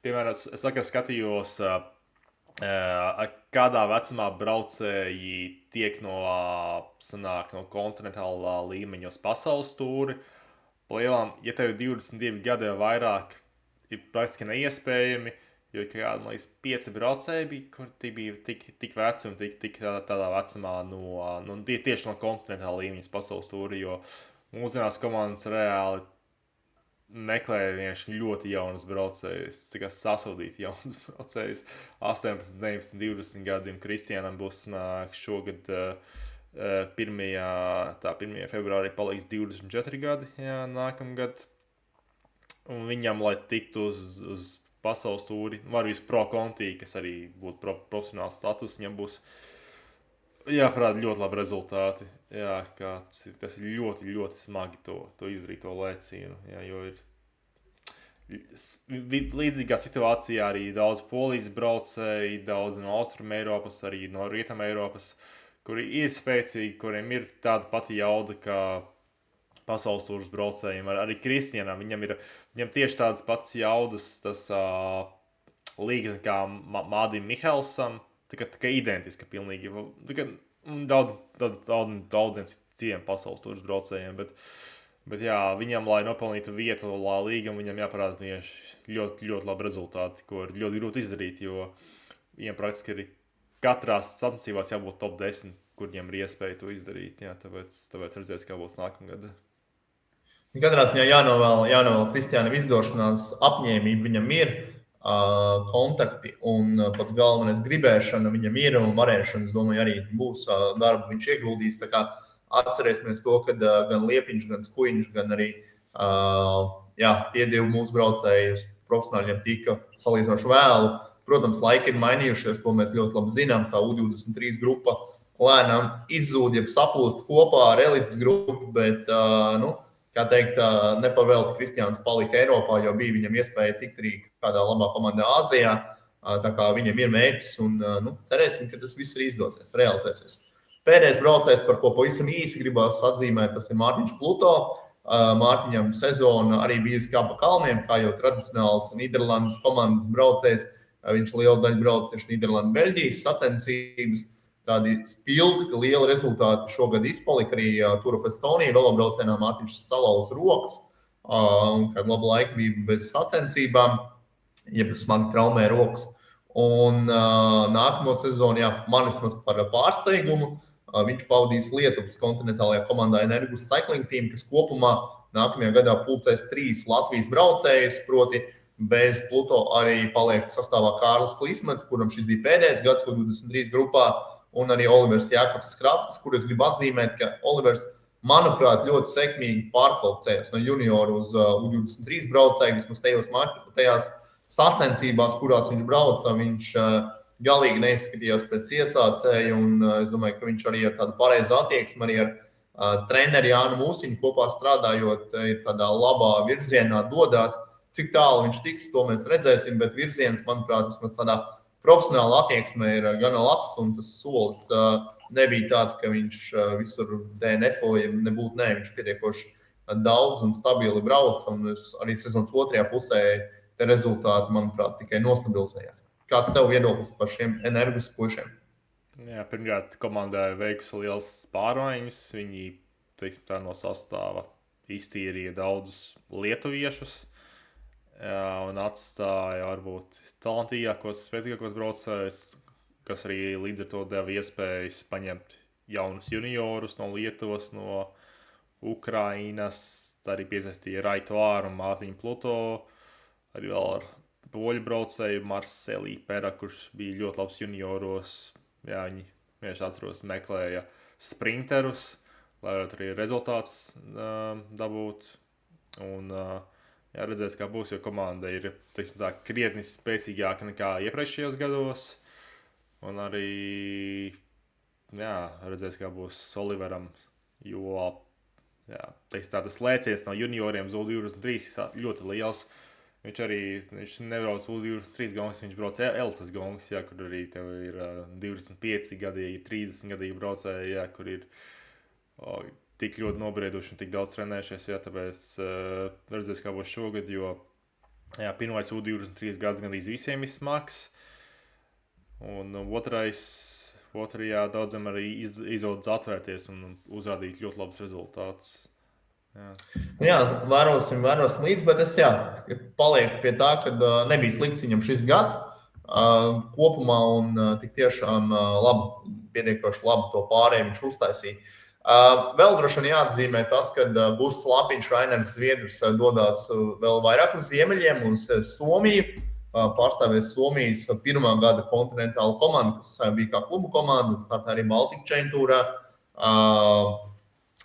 Piemēram, es skatījos, kādā vecumā braucēji tiek no kontinentālā līmeņa uz pasaules tūri. Lielām, ja tev ir 22 gadi vai vairāk, ir praktiski neiespējami. Jo kādi, man liekas, 5 braucēji bija, kur bija tik veci un tik tādā vecumā tieši no kontinentāla līmeņa pasaules tūri, jo mūsdienās komandas reāli meklē vienkārši ļoti jaunus braucējus, sasodīt jaunus braucējus. 18, 19, 20 gadiem Kristiānam būs šogad 1. februārī paliks 24 gadi, nākamgad. Un viņam, lai tiktu uz pasaules tūri, var visu pro kontī, kas arī būtu profesionāls status, viņam būs jāparāda ļoti labi rezultāti. Jā, tas ir ļoti, ļoti smagi to izdarīt, to lēcienu. Jā, jo ir līdzīgā situācijā arī daudz polijas braucēji, daudz no Austruma Eiropas, arī no Rietama Eiropas, kuri ir spēcīgi, kuriem ir tāda pati jauda, kā pasaules tūras braucējiem, arī Kristiānam. Viņam tieši tādas pats jaudas, tas līga kā Mādim Mihelsam, tā kā identiska pilnīgi. Daudziem citiem pasaules tūras braucējiem, bet jā, viņam, lai nopelnītu vietu līgam, viņam jāparāda ļoti, ļoti labi rezultāti, ko ir ļoti grūti izdarīt, jo viņam praktiski ir katrās sacensībās jābūt top 10, kur viņam ir iespēja to izdarīt. Jā, tāpēc redzēs, kā būs nākamgad. Katrā ziņā jānovēl Kristiānam izdošanās, apņēmība viņam ir, kontakti un pats galvenais gribēšana viņam ir un varēšana, es domāju, arī būs darbu viņš ieguldīs. Tā kā atcerēsimies to, ka gan Liepiņš, gan Skuiņš, gan arī tie divi mūsu braucēji profesionāļiem tika salīdzinoši vēlu. Protams, laiki ir mainījušies, to mēs ļoti labi zinām. Tā U23 grupa lēnām izzūd, jeb saplūst kopā ar elites grupu, bet, kā teikt, nepavēlti Kristiāns palika Eiropā, jo bija viņam iespēja tikt arī kādā labā komandā Āzijā. Tā kā viņam ir mērķis un cerēsim, ka tas viss arī izdosies, realizēsies. Pēdējais braucējs, par ko pavisam īsi gribās atzīmēt, tas ir Mārtiņš Pluto. Mārtiņam sezona arī bijusi kā pa kalniem, kā jau tradicionāls Nīderlandes komandas braucējs. Viņš lielu daļu brauc tieši Nīderlandes, Beļģijas sacensības. Tādi spilgti, lieli rezultāti šogad izpalika arī Tour of Estonia velobraucienā. Mārtiņš salauza rokas un kādu labu laiku bija bez sacensībām, jeb smagi traumē rokas. Un nākamo sezonu, man vismaz par pārsteigumu, viņš pavadīs Lietuvas kontinentālajā komandā Energus Cycling Team, kas kopumā nākamajā gadā pulcēs 3 Latvijas braucējus, proti bez Pluto arī paliek sastāvā Kārlis Klīsmets, kuram šis bija pēdējais gads U23 grupā, un arī Olivers Jākaps Skrapts, kur es gribu atzīmēt, ka Olivers, manuprāt, ļoti sekmīgi pārkvalificējas no junioru uz U23 braucēju, vismaz tajās sacensībās, kurās viņš brauca, viņš galīgi neizskatījās pēc iesācēja, un es domāju, ka viņš arī ar tādu pareizu attieksmi, arī ar treneri Jānu Mūsiņu kopā strādājot, ir tādā labā virzienā dodās. Cik tālu viņš tiks, to mēs redzēsim, bet virziens, manuprāt, vismaz tādā profesionāla attieksme ir gana labs, un tas solis nebija tāds, ka viņš visur DNF-oja, viņš pietiekoši daudz un stabili brauc, un arī sezonas otrajā pusē te rezultāti, manuprāt, tikai nostabilizējās. Kāds tev viedoklis par šiem Energus pušiem? Jā, pirmkārt, komandai veikusi liels pārmaiņas. Viņi, tā no sastāva iztīrīja daudzus lietuviešus un atstāja varbūt talantīgākos, spēcīgākos braucējus, kas arī līdz ar to deva iespējas paņemt jaunus juniorus no Lietuvas, no Ukrainas, arī piesaistīja Raitu Āru un Mārtiņu Pluto, arī vēl ar poļu braucēju Marcelī Pera, kurš bija ļoti labs junioros. Jā, viņi vienkārši atceros meklēja sprinterus, lai varētu arī rezultāts dabūt. Un jā, redzēs, kā būs, jo komanda ir krietni spēcīgāka nekā iepriekšējos gados. Un arī jā, redzēs, kā būs Oliveram, jo tas lēciens no junioriem uz U23 ļoti liels. Viņš nebrauc U23 gongs, viņš brauc Eltas gongs, jā, kur arī tev ir 25 gadīgi, 30 gadīgi braucēji, jā, kur ir tik ļoti nobrieduši un tik daudz trenējušies, jā, tāpēc redzēs, kā būs šogad, jo jā, pirmais U23 gads gandrīz visiem ir smags, un otrajā daudzam arī izdodas atvērties un uzrādīt ļoti labus rezultātus. Jā, vērosim līdzi, bet es palieku pie tā, ka nebija slikts viņam šis gads kopumā un tik tiešām pietiekoši labi to pārēju viņš uztaisīja. Vēl droši vien jāatzīmē tas, ka būs Lapiņš, Rainers Zviedrs dodās vēl vairāk uz ziemeļiem, uz Somiju. Pārstāvēs Somijas pirmā gada kontinentāla komanda, kas bija kā klubu komanda, startē arī Baltika čempionātā.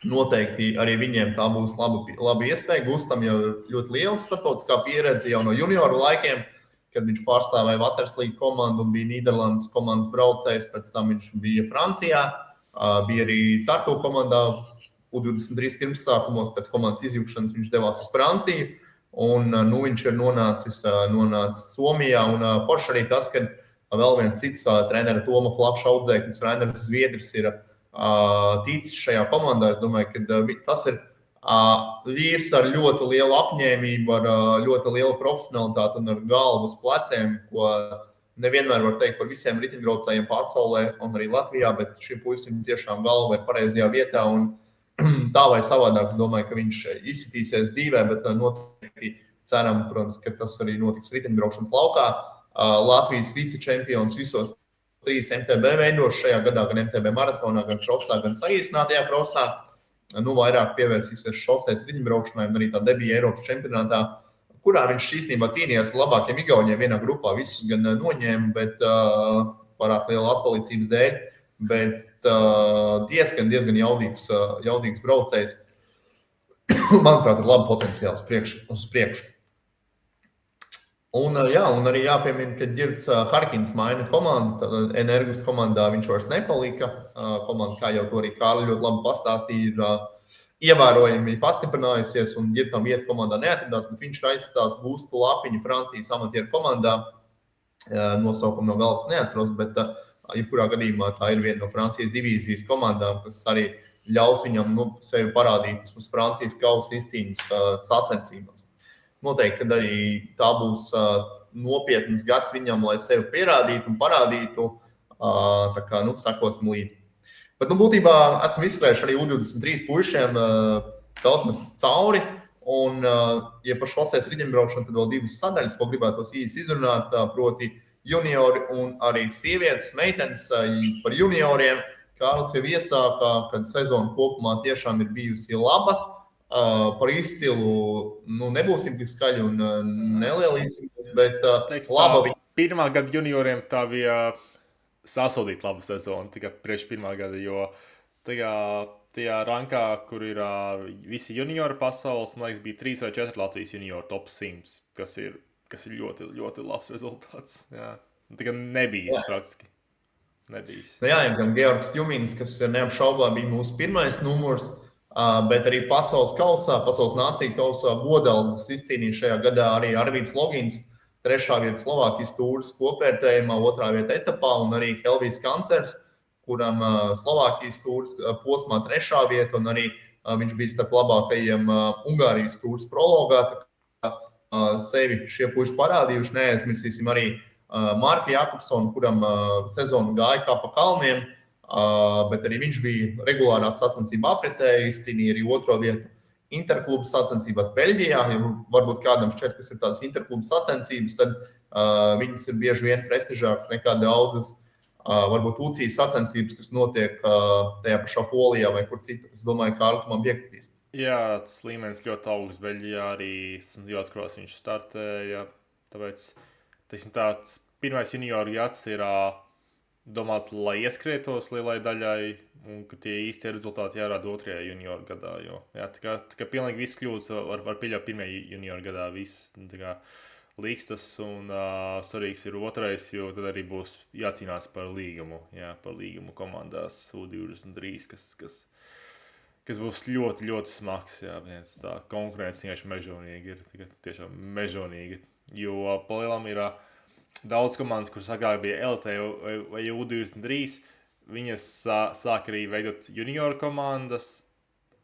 Noteikti arī viņiem tā būs laba iespēja. Gustam jau ļoti liela starptautiskā pieredze jau no junioru laikiem, kad viņš pārstāvēja Waterslīga komandu un bija Nīderlandes komandas braucējs, pēc tam viņš bija Francijā, bija arī Tartu komandā U23 pirmsākumos, pēc komandas izjukšanas viņš devās uz Franciju. Un viņš ir nonācis Somijā. Un forši arī tas, ka vēl viens cits trenera Toma Flakša audzēknis Rainers Zviedrs ir ticis šajā komandā. Es domāju, ka tas ir vīrs ar ļoti lielu apņēmību, ar ļoti lielu profesionalitāti un ar galvu uz pleciem, ko nevienmēr var teikt par visiem riteņbraucējiem pasaulē un arī Latvijā, bet šim puisim tiešām galva ir pareizajā vietā un tā vai savādāk, es domāju, ka viņš izsitīsies dzīvē, bet noteikti ceram, protams, ka tas arī notiks riteņbraukšanas laukā. Latvijas vicečempions visos 3 MTB veidos šajā gadā, gan MTB maratonā, gan krosā, gan saīsinātajā krosā. Vairāk pievērsīsies šoseis riteņbraukšanai un arī tā debija Eiropas čempionātā, kurā viņš īstenībā cīnījās ar labākiem igauniem vienā grupā. Visus gan noņēma, bet pārāk liela atpalicības dēļ. Bet diezgan jaudīgs braucējs. Manuprāt, ir labi potenciāls uz priekšu. Un arī jāpiemina, ka Girts Harkins maina komandu. Energus komandā viņš vairs nepalika. Komanda, kā jau to arī Kārli ļoti labi pastāstīja, ir ievērojami pastiprinājusies un Girtam vieta komandā neatradās, bet viņš aizstās Gustu Lapiņu Francijas amatieru komandā. Nosaukumu no galvas neatceros, bet jebkurā gadījumā tā ir viena no Francijas divīzijas komandām, kas arī ļaus viņam sevi parādīt uz Francijas kausa izcīņas sacensībās. Noteikti, kad arī tā būs nopietnas gads viņam, lai sevi pierādītu un parādītu, tā kā, sekosim līdzi. Bet, būtībā esam izskrējuši arī U23 puišiem daudz mēs cauri, un, ja par šoseis riteņbraukšanu, tad vēl 2 sadaļas, ko gribētos īsi izrunāt, proti juniori un arī sievietes, meitenes par junioriem. Kārlis jau iesāka, kad sezona kopumā tiešām ir bijusi laba. Par izcilu nebūsim tik skaļi un nelielīsimies, bet laba viņa. Pirmā gada junioriem tā bija sasodīt labu sezonu, tikai priekš pirmā gada, jo tajā rankā, kur ir visi juniori pasaules, man liekas, bija 3 vai 4 Latvijas juniori top 100, kas ir ļoti, ļoti labs rezultāts. Jā. Tikai nebijis praktiski. Nebijis. Gan Georgs Tjumins, kas neapšaubā bija mūsu pirmais numurs, bet arī pasaules kausā, pasaules nāciju kausā godalgus izcīnīja šajā gadā arī Arvīds Logins, 3. vieta Slovākijas tūras kopvērtējumā, 2. vieta etapā, un arī Helvijs Kancers, kuram Slovākijas tūras posmā 3. vieta, un arī viņš bija starp labākajiem Ungārijas tūras prologā. Sevi šie puiši parādījuši, neaizmirsīsim arī Marku Jakobsonu, kuram sezonu gāja kā pa kalniem, bet arī viņš bija regulārā sacensībā apritē, izcīnīja arī 2. vietu interklubu sacensībās Beļģijā. Ja varbūt kādam šķiet, kas ir tādas interklubu sacensības, tad viņas ir bieži vien prestižākas nekā daudzas varbūt UCI sacensības, kas notiek tajā pašā Polijā vai kur citur. Es domāju, ka Kārlis man piekritīs. Jā, tas līmenis ļoti augsts. Beļģijā arī Zivas krosā viņš startēja. Tāpēc tāds pirmais junioru gads ir domāts, lai ieskrietos lielai daļai, un ka tie īstie rezultāti jārāda otrajā junioru gadā. Jo, jā, tā kā pilnīgi viss kļūst, var pieļaut pirmajā junioru gadā. Viss līkstas un svarīgs ir otrais, jo tad arī būs jācīnās par līgumu komandās U23, kas būs ļoti, ļoti smags. Jā, tā konkurence vienkārši mežonīga ir. Tiešām mežonīga. Jo palielam ir daudz komandas, kuras agrāk bija LT vai U23. Viņas sāk arī veidot junioru komandas,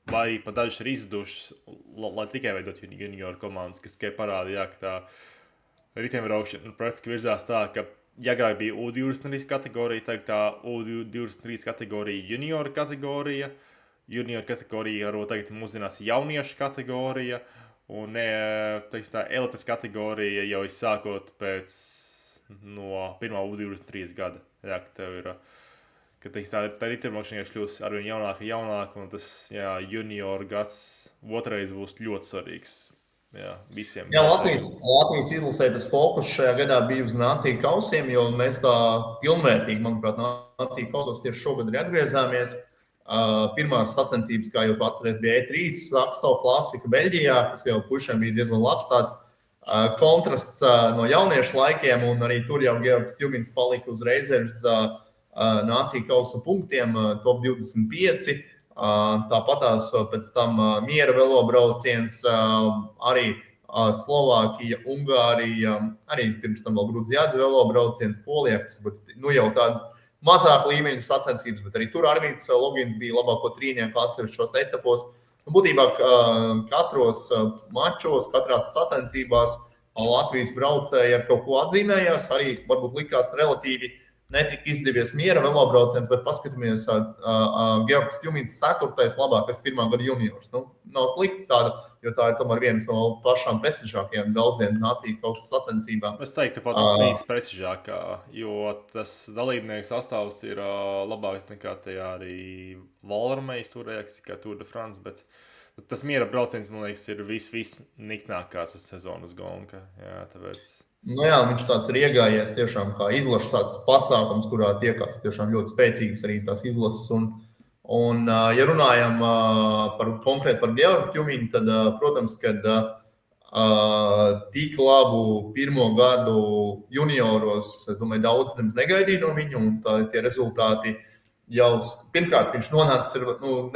vai pat dažas ir izdušas, lai tikai veidot junioru komandas, kas tikai parāda, ka tā riteņbraukšana praktiski virzās tā, ka agrāk bija U23 kategorija, tagad tā U23 kategorija junioru kategorija. Junior kategorija arī tagad mūsdienās jauniešu kategorija, un tā elites kategorija jau ir sākot pēc no pirmā U23 gada. Jā, ka tev ir, ka tā riteņbraukšana kļūs arvien jaunāka, un tas junior gads otrais būs ļoti svarīgs. Jā, visiem. Jā, Latvijas izlasē tas fokus šajā gadā bija uz nāciju kausiem, jo mēs tā pilnvērtīgi, manuprāt, nāciju kausos tieši šogad arī atgriezāmies. Pirmās sacensības, kā jau tu atceries, bija E3, savu klasiku Beļģijā, kas jau pušiem bija diezgan labs tāds kontrasts no jauniešu laikiem, un arī tur jau Georgs Tjumins palika uz rezerves nāciju kausa punktiem, top 25. Tāpatās pēc tam miera velobrauciens, arī Slovākija, Ungārija, arī pirms tam vēl Gruzijādze velobrauciens, Polijā, kas jau tāds mazāk līmeņa sacensības, bet arī tur Arvīds Logins bija labāko trīnieku atsevišķos etapos. Un būtībā katros mačos, katrās sacensībās Latvijas braucēji ar kaut ko atzīmējās. Arī varbūt likās relatīvi netika izdevies miera velobrauciens, bet paskatāmies, Georgs Tjumins 4. labākais pirmā gada juniors. Nav slikti tāda, jo tā ir tomēr viens no pašām prestižākajām daudziem nāciju kausa sacensībām. Es teiktu, ka pat bijis prestižākā, jo tas dalībnieku sastāvs ir labāks nekā tajā arī Valormais turējāks, kā Tour de France, bet tas miera brauciens, man liekas, ir viss niknākās sezonas gonka. Jā, tāpēc... Jā, viņš tāds ir iegājies tiešām kā izlaša tāds pasākums, kurā tiekās tiešām ļoti spēcīgas arī tās izlases. Un ja runājam konkrēti par Georgu Tjuminu, tad, protams, kad tik labu pirmo gadu junioros, es domāju, daudz nemaz negaidīja no viņu, un tie rezultāti jau, pirmkārt, viņš nonācis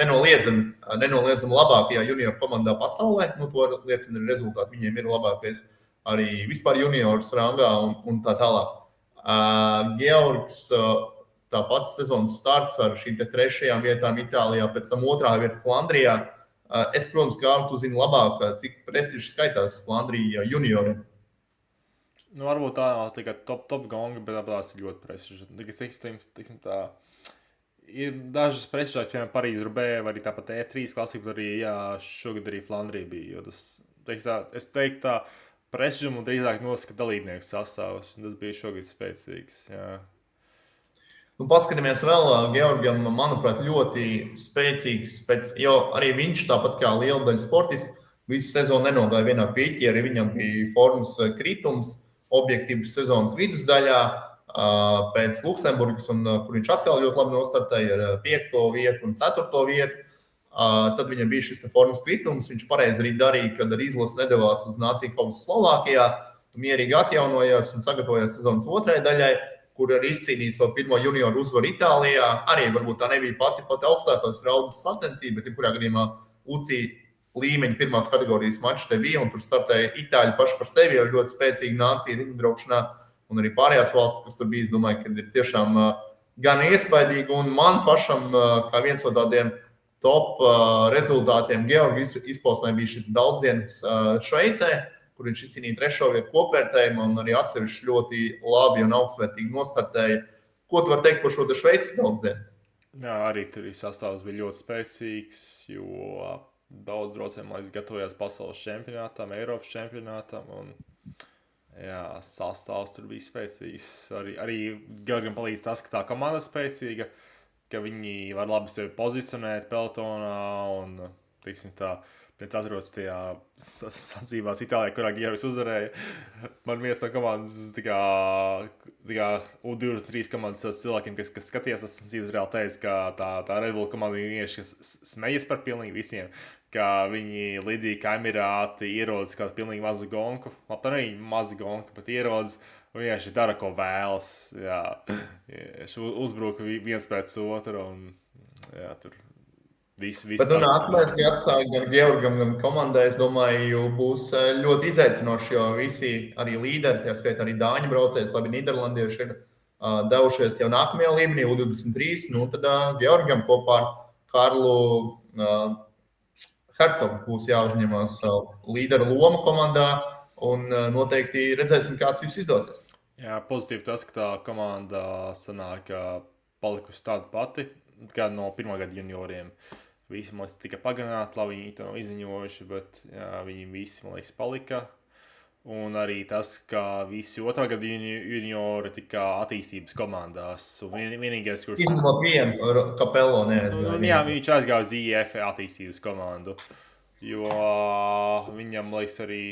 nenoliedzami labākajā junioru komandā pasaulē, to liecina arī rezultāti, viņiem ir labākais arī vispār juniors rangā un tā tālāk. Georgs, tāpat sezonas starts ar šīm 3. vietām Itālijā, pēc tam 2. vieta Flandrijā. Es, protams, Kārli, tu zini labāk, cik prestiži skaitās Flandrija juniori. Varbūt tā nav tikai top gonga, bet tās ir ļoti prestiži. Ir dažas prestižākas, piemēram, Parīzes-Roubaix, vai arī tāpat E3 klasika, bet arī šogad arī Flandrija bija. Es teiktu tā, prestižumu drīzāk nosaka dalībnieku sastāvs. Tas bija šogad spēcīgs. Jā. Paskatāmies vēl, Georgam, manuprāt, ļoti spēcīgs, jo arī viņš, tāpat kā liela daļa sportistu, visu sezonu nenogāja vienā pīķī, arī viņam bija formas kritums, objektīvs sezonas vidusdaļā, pēc Luksemburgas, kur viņš atkal ļoti labi nostartēja ar 5. vietu un 4. vietu. Tad viņam bija šis formas kritums. Viņš pareizi arī darīja, kad ar izlasi nedavās uz nāciju kausu Slovākijā, mierīgi atjaunojās un sagatavojās sezonas 2. daļai, kur arī izcīnīja savu pirmo junioru uzvaru Itālijā. Arī varbūt tā nebija pati augstākās raudas sacensība, bet jebkurā gadījumā UCI līmeņa pirmās kategorijas mačs te bija, un tur startēja Itāļi paši par sevi, jau ļoti spēcīga nācija riteņbraukšanā, un arī pārējās valstis, kas tur bija, es domāju, ka ir tiešām gan iespaidīgi, un man pašam, kā viens no tādiem top rezultātiem Georga izpausmē bija šis daudzdienus Šveicē, kur viņš izcīnīja 3. vietu kopvērtējumā un arī atsevišķi ļoti labi un augstvērtīgi nostartēja. Ko tu vari teikt par šo Šveices daudzdienu? Jā, arī tur sastāvs bija ļoti spēcīgs, jo daudz braucēju gatavojās pasaules čempionātam, Eiropas čempionātam. Un Jā, sastāvs tur bija spēcīgs. Arī Georgam palīdz tas, ka tā komanda ir spēcīga, ka viņi var labi sevi pozicionēt pelotonā un, tiksim tā, pēc atrodas tajā sacībās Itālijā, kurā Georgs uzvarēja. Man viens no komandas, tā kā U23 komandas cilvēkiem, kas skatījās tas sacības, reāli teica, ka tā Red Bull komanda vienkārši, kas smejas par pilnīgi visiem, ka viņi līdzīgi kā Emirāti ierodas kādu pilnīgi mazu gonku. Labi, tā arī maza gonka, bet ierodas un vienkārši dara, ko vēlas. Jā, uzbruka viens pēc otra un jā, tur viss Bet nākamais gads gan Georgam, gan komandai, es domāju, būs ļoti izaicinoši, jo visi arī līderi, tie skaitā arī dāņu braucējs, labi nīderlandieši ir devušies jau nākamajā līmenī, U23, nu tad Georgam kopā ar Karlu Hercogu būs jāuzņemās līderu loma komandā, un noteikti redzēsim, kāds viss izdosies. Jā, pozitīvi tas, ka tā komanda sanāk palikusi tāda pati, kā no pirmā gada junioriem. Visi, man liekas, tika pagarināti, labi, viņi to nav izziņojuši, bet jā, viņi visi, man liekas, palika. Un arī tas, ka visi otrā gada juniori tika attīstības komandās. Un vienīgais, kurš... Izņemot vienu, Capello neaizgāja. Jā, viņš aizgāja uz IF attīstības komandu. Jo viņam, liekas, arī...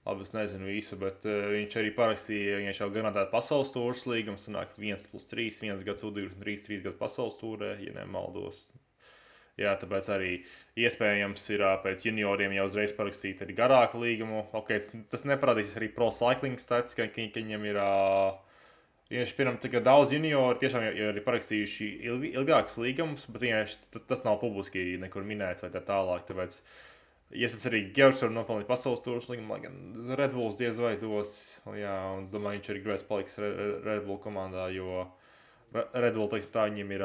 Labi, es nezinu visu, bet viņš arī parakstīja, viņš jau garantēta pasaules tūras līgumu, sanāk 1+3, 1 gads U23, 3 gadu pasaules tūrē, ja nemaldos. Jā, tāpēc arī iespējams ir pēc junioriem jau uzreiz parakstīt arī garāku līgumu. Okay, tas neparādīs arī pro cycling stats, ka viņam ir... Viņš pirmam daudz juniori tiešām ir parakstījuši ilgākus līgumus, bet tas nav publiski nekur minēts vai tā tālāk, tāpēc... Iespējams, arī Georgs var nopelnīt pasaules tūras līgumu, lai gan Red Bulls diez vai dos. Jā, un es domāju, viņš arī gribēs palikt Red Bull komandā, jo Red Bull, teiks, tā viņiem ir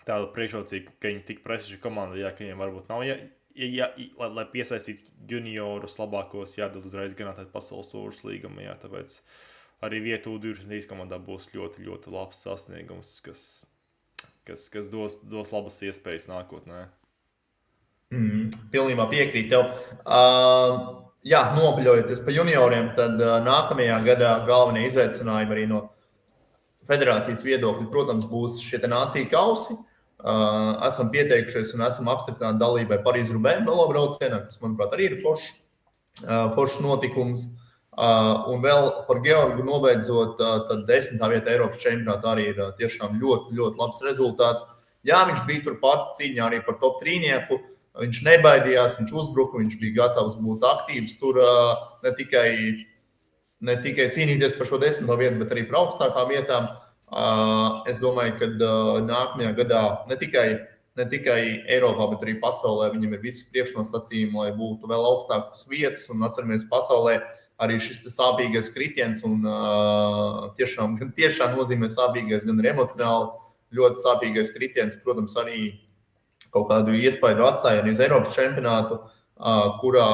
tāda priekšrocība, ka viņi tik prestiži komandā, jā, ka viņiem varbūt nav, lai piesaistītu juniorus labākos, jādod uzreiz garantēt pasaules tūras līgumu, jā, tāpēc arī vietu U23 komandā būs ļoti, ļoti labs sasniegums, kas dos labas iespējas nākotnē. Pilnībā piekrīt tev. Jā, nopaļojoties pa junioriem, tad nākamajā gadā galvenie izaicinājumi arī no federācijas viedokļa, protams, būs šie nāciju kausi. Esam pieteikušies un esam apstiprināti dalībai Parīz-Roubaix velobraucienā, kas, manuprāt, arī ir foršs notikums. Un vēl par Georgu nobeidzot, tad 10. vieta Eiropas čempionātā arī ir tiešām ļoti, ļoti labs rezultāts. Jā, viņš bija turpat cīņā arī par top 3-nieku. Viņš nebaidījās, viņš uzbruka, viņš bija gatavs būt aktīvs tur ne tikai cīnīties par šo 10. vietu, bet arī par augstākām vietām. Es domāju, ka nākamajā gadā ne tikai Eiropā, bet arī pasaulē viņam ir visi priekšnosacījumi, lai būtu vēl augstākas vietas. Un atceramies, pasaulē arī šis sāpīgais kritiens un tiešām nozīmē sāpīgais, gan arī emocionāli ļoti sāpīgais kritiens, protams, arī kaut kādu iespaidu atstāja arī uz Eiropas čempionātu, kurā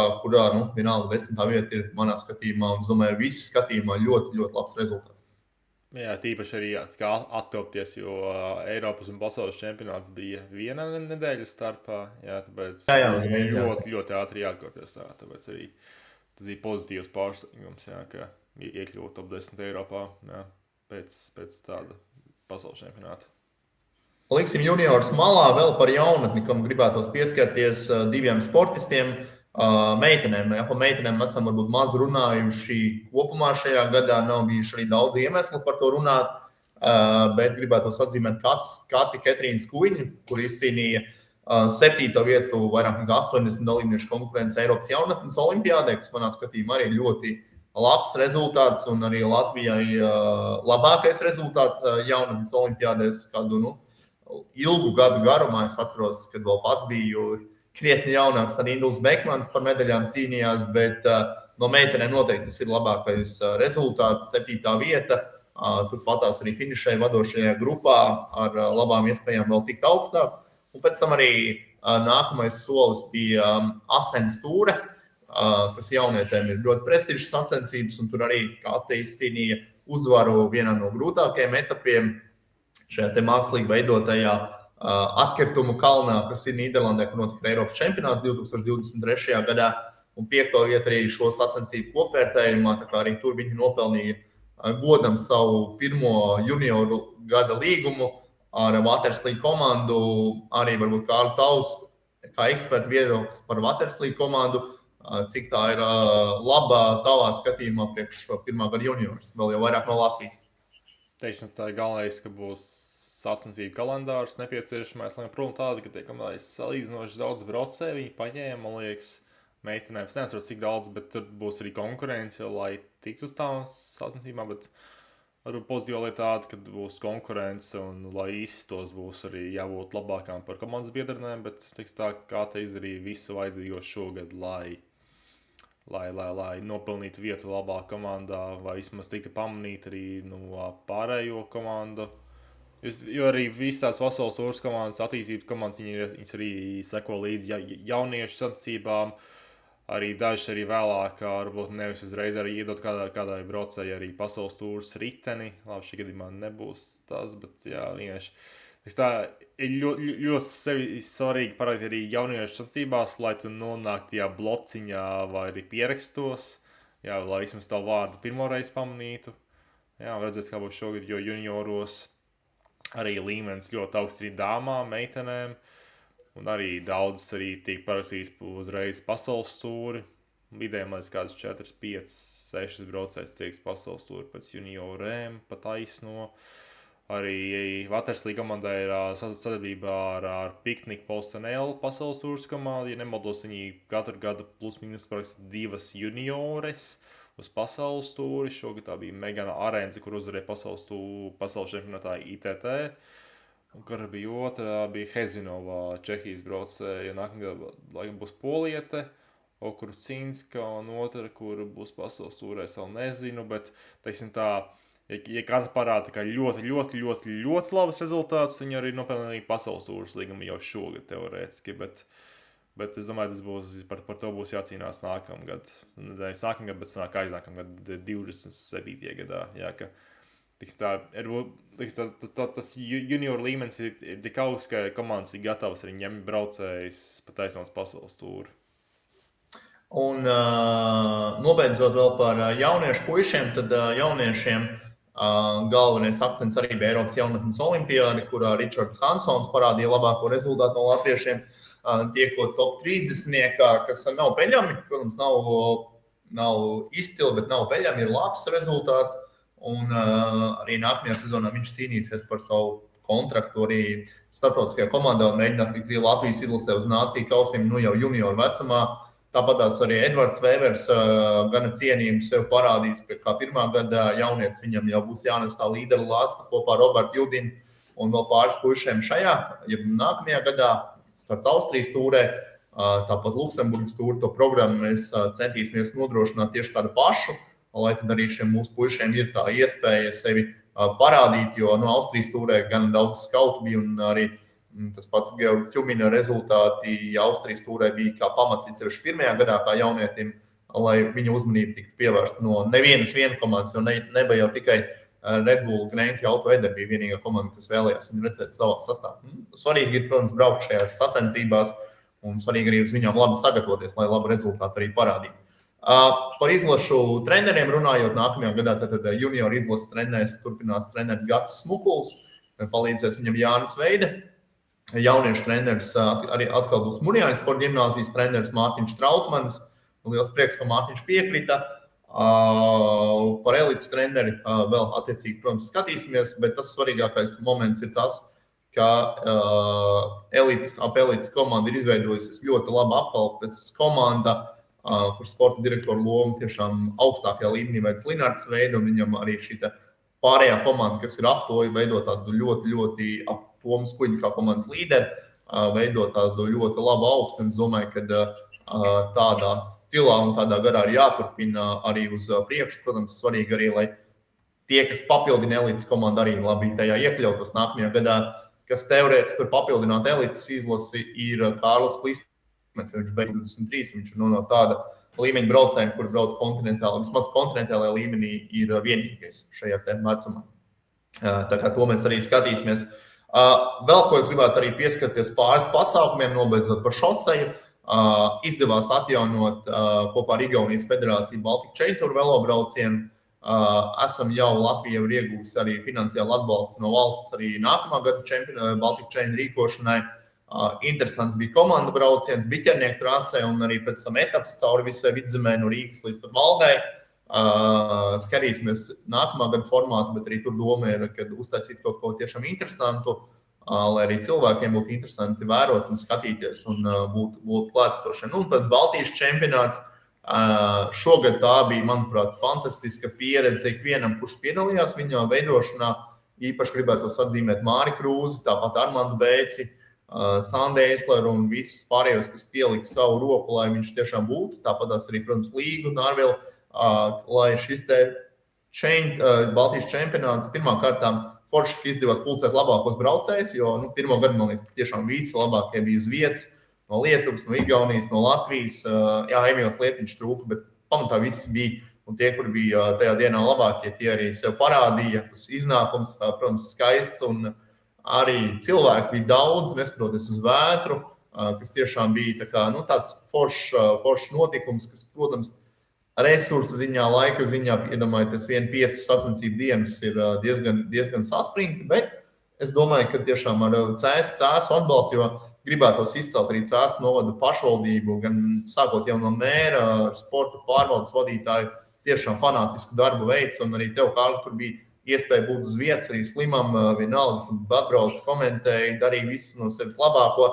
vienalga 10. vieta ir manā skatījumā, un es domāju, visu skatījumā ļoti, ļoti labs rezultāts. Jā, tīpaši arī attopties, jo Eiropas un pasaules čempionāts bija viena nedēļa starpā, jā, tāpēc ļoti, ļoti ātri jāatkārties, tāpēc arī tas bija pozitīvs pārsteigums, jā, ka iekļūt top 10 Eiropā, jā, pēc tāda pasaules čempionāta. Liksim juniors malā vēl par jaunatni, kam gribētos pieskarties diviem sportistiem, meitenēm. Ja, par meitenēm esam varbūt maz runājuši kopumā šajā gadā, nav bijuši arī daudz iemeslu par to runāt, bet gribētos atzīmēt Kati Ketrīnu Skuiņu, kur izcīnīja 7. vietu vairāk nekā 80 dalībnieku konkurence Eiropas jaunatnes olimpiādē, kas manā skatījumā arī ļoti labs rezultāts un arī Latvijai labākais rezultāts jaunatnes olimpiādēs kādu, ilgu gadu garumā. Es atceros, kad vēl pats biju krietni jaunāks, tad Induls Bekmans par medaļām cīnījās, bet no meitenēm noteikti tas ir labākais rezultāts, 7. vieta. Turpatās arī finišēja vadošajā grupā ar labām iespējām vēl tikt augstāk. Un pēc tam arī nākamais solis bija Asens Tūre, kas jaunietēm ir ļoti prestižas sacensības, un tur arī Kate izcīnīja uzvaru vienā no grūtākajiem etapiem šajā te mākslīgi veidotajā atkritumu kalnā, kas ir Nīderlandē, kur notika Eiropas čempionāts 2023. gadā. un 5. vietu arī šo sacensību kopvērtējumā. Tā kā arī tur viņi nopelnīja godam savu pirmo junioru gada līgumu ar Waterslī komandu. Arī varbūt Kārli tavs, kā eksperta viedoklis par Waterslī komandu, cik tā ir laba tavā skatījumā priekš pirmā gada juniors, vēl jau vairāk no Latvijas. Teiksim, tā ir galvenais, ka būs sacensību kalendārs nepieciešamais, lai prom tāda, ka tiek salīdzinoši daudz braucēju, viņi paņēma, man liekas, meitenēm, es nezinu, cik daudz, bet tur būs arī konkurence, lai tiktu uz tām sacensībām, bet varbūt pozitīvā lieta tāda, ka būs konkurence un lai izstos būs arī jābūt labākām par komandas biedrenēm, bet teiksim tā, kā te izdarīja visu vajadzīgo šogad, lai nopelnītu vietu labā komandā, vai vismaz tiktu pamanīt arī pārējo komandu. Jo arī visas tās pasaules tūras komandas, attīstības komandas, viņas arī seko līdzi jauniešu sacensībām. Arī daži arī vēlāk, varbūt nevis uzreiz arī iedot kādai braucēji arī pasaules tūras riteni. Labi, šī gadījumā nebūs tas, bet jā, vienkārši. Tā ir ļoti svarīgi parādīt arī jauniešu sacensībās, lai tu nonāktu tajā blociņā vai arī pierakstos, jā, lai vismaz tavu vārdu pirmoreiz pamanītu. Jā, redzēs, kā būs šogad, jo junioros arī līmenis ļoti augsts arī dāmām, meitenēm. Un arī daudzas arī tiek parakstīts uzreiz pasaules tūri. Vidējiem līdz kāds 4, 5, 6 braucējs tieks pasaules tūri pēc juniorēm pa taisno. Arī Waterslī komandai ir sadarbībā ar Picnic Polstenēlu pasaules tūras komandu. Ja nemaldos, viņi katru gadu plus minus paraksta 2 juniores uz pasaules tūri. Šogad tā bija Megana Arenze, kur uzvarēja pasaules čempionātā ITT. Un kura bija otrā, bija Hezinova, Čehijas braucēja, nākamgad laikam būs Poliete, Okurcinska, un otra, kur būs pasaules tūrē, es vēl nezinu, bet, teiksim tā, ja katra parāda kā ļoti labs rezultāts, viņi arī nopelnīja pasaules tūras līgumu jau šogad teorētiski, bet es domāju, tas būs, par to būs jācīnās nākamgad. Nevis nākamgad, bet sanāk aiznākamgad 27. gadā, jā, ka tas junior līmenis ir tik augsts, ka komandas ir gatavas arī ņemt braucējus pa taisnos pasaules tūri. Un nobeidzot vēl par jauniešu puišiem, tad jauniešiem galvenais akcents arī bija Eiropas jaunatnes olimpiādi, kurā Ričards Hansons parādīja labāko rezultātu no latviešiem, tiekot top 30, kas nav peļami, protams, nav izcili, bet nav peļami, ir labs rezultāts. Un arī nākamajā sezonā viņš cīnīsies par savu kontraktu arī starptautiskajā komandā un mēģinās tikt arī Latvijas izlasē uz nāciju kausiem jau junioru vecumā. Tāpatās arī Edvards Vēvers gana cienījumi sev parādīs, kā pirmā gada jaunietis, viņam jau būs jānes tā līdera lasta kopā ar Robertu Judinu un vēl pāris puišiem šajā, ja nākamajā gadā starts Austrijas tūrē, tāpat Luksemburgas tūri, to programmu mēs centīsimies nodrošināt tieši tādu pašu, lai tad arī šiem mūsu puišiem ir tā iespēja sevi parādīt, jo no Austrijas tūrē gan daudz skautu bija un arī tas pats Georga Ķumina rezultāti Austrijas tūrē bija kā pamats īpaši pirmajā gadā kā jaunietim, lai viņa uzmanība tiktu pievērsta no nevienas komandas, jo nebija jau tikai Red Bull Grenke Auto Eder bija vienīgā komanda, kas vēlējās viņu redzēt savā sastāvā. Svarīgi ir, protams, braukt šajās sacensībās un svarīgi arī uz viņām labi sagatavoties, lai labu rezultātu arī parādītu. Par izlašu treneriem runājot, nākamajā gadā tad junior izlases treneris turpinās trenēt Gats Smukuls, palīdzēs viņam Jānis Veide. Jauniešu treneris arī atkal būs Munjāņu sporta ģimnāzijas treneris Mārtiņš Trautmanis. Liels prieks, ka Mārtiņš piekrita. Par elites treneri vēl attiecīgi, protams, skatīsimies, bet tas svarīgākais moments ir tas, ka ap elites komanda ir izveidojusies ļoti laba apkalpes komanda, kur sporta direktora loma tiešām augstākajā līmenī veids Linards Veida, un viņam arī šī pārējā komanda, kas ir ap to, veido tādu ļoti ap Tomas Kuļņa kā komandas līderi, veido tādu ļoti labu augstu, un es domāju, ka tādā stilā un tādā garā ir jāturpina arī uz priekšu. Protams, svarīgi arī, lai tie, kas papildina elites komandu, arī labi tajā iekļautos nākamajā gadā, kas teorētiski par papildināt elites izlasi ir Kārlis Klīsts. Viņš beidz 23, viņš ir no tāda līmeņa braucējiem, kur brauc kontinentāli, vismaz kontinentālajā līmenī ir vienīgais šajā vecumā. Tā kā to mēs arī skatīsimies. Vēl ko es gribētu arī pieskarties pāris pasākumiem, nobeidzot par šoseju. Izdevās atjaunot kopā ar Igaunijas federāciju Baltic Chain Tour velobraucienu. Esam jau Latvija ir iegūsi arī finansiālu atbalstu no valsts arī nākamā gada Baltic Chain rīkošanai. Interesants bija komandu brauciens, biķernieku trasē un arī pēc tam etaps cauri visai Vidzemē no Rīgas līdz pat Valdai. Skatīsimies nākamā gada formātu, bet arī tur doma ir, kad uztaisīt kaut ko tiešām interesantu, lai arī cilvēkiem būtu interesanti vērot un skatīties un būt klātesošiem. Un tad Baltijas čempionāts. Šogad tā bija, manuprāt, fantastiska pieredze ikvienam, kurš piedalījās viņa veidošanā. Īpaši gribētu atzīmēt Māri Krūzi, tāpat Armandu Bēci, Sandu Eisleru un visus pārējos, kas pielika savu roku, lai viņš tiešām būtu. Tāpat arī, protams, Līgu un Ārvielu, lai šis te Baltijas čempionāts pirmām kārtām forši izdevās pulcēt labākos braucējus, jo pirmo gadu, man liekas, tiešām visi labākie bija uz vietas. No Lietuvas, no Igaunijas, no Latvijas. Jā, Emīls Lietviņš trūka, bet pamatā viss bija. Un tie, kuri bija tajā dienā labākie, tie arī sev parādīja. Tas iznākums, protams, skaists. Un arī cilvēki bija daudz, neskatoties uz vētru, kas tiešām bija tā kā, tāds foršs notikums, kas, protams, resursu ziņā, laika ziņā, iedomājieties, 5 sacensību dienas ir diezgan saspringti, bet es domāju, ka tiešām ar cēsu atbalstu, jo gribētos izcelt arī Cēsu novada pašvaldību, gan sākot jau no mēra, sporta pārvaldes vadītāju, tiešām fanātisku darbu veids, un arī tev, Kārli, tur bija iespēja būt uz vietas, arī Slimam, vienalga, atbrauc, komentēja, darīja visu no sevis labāko.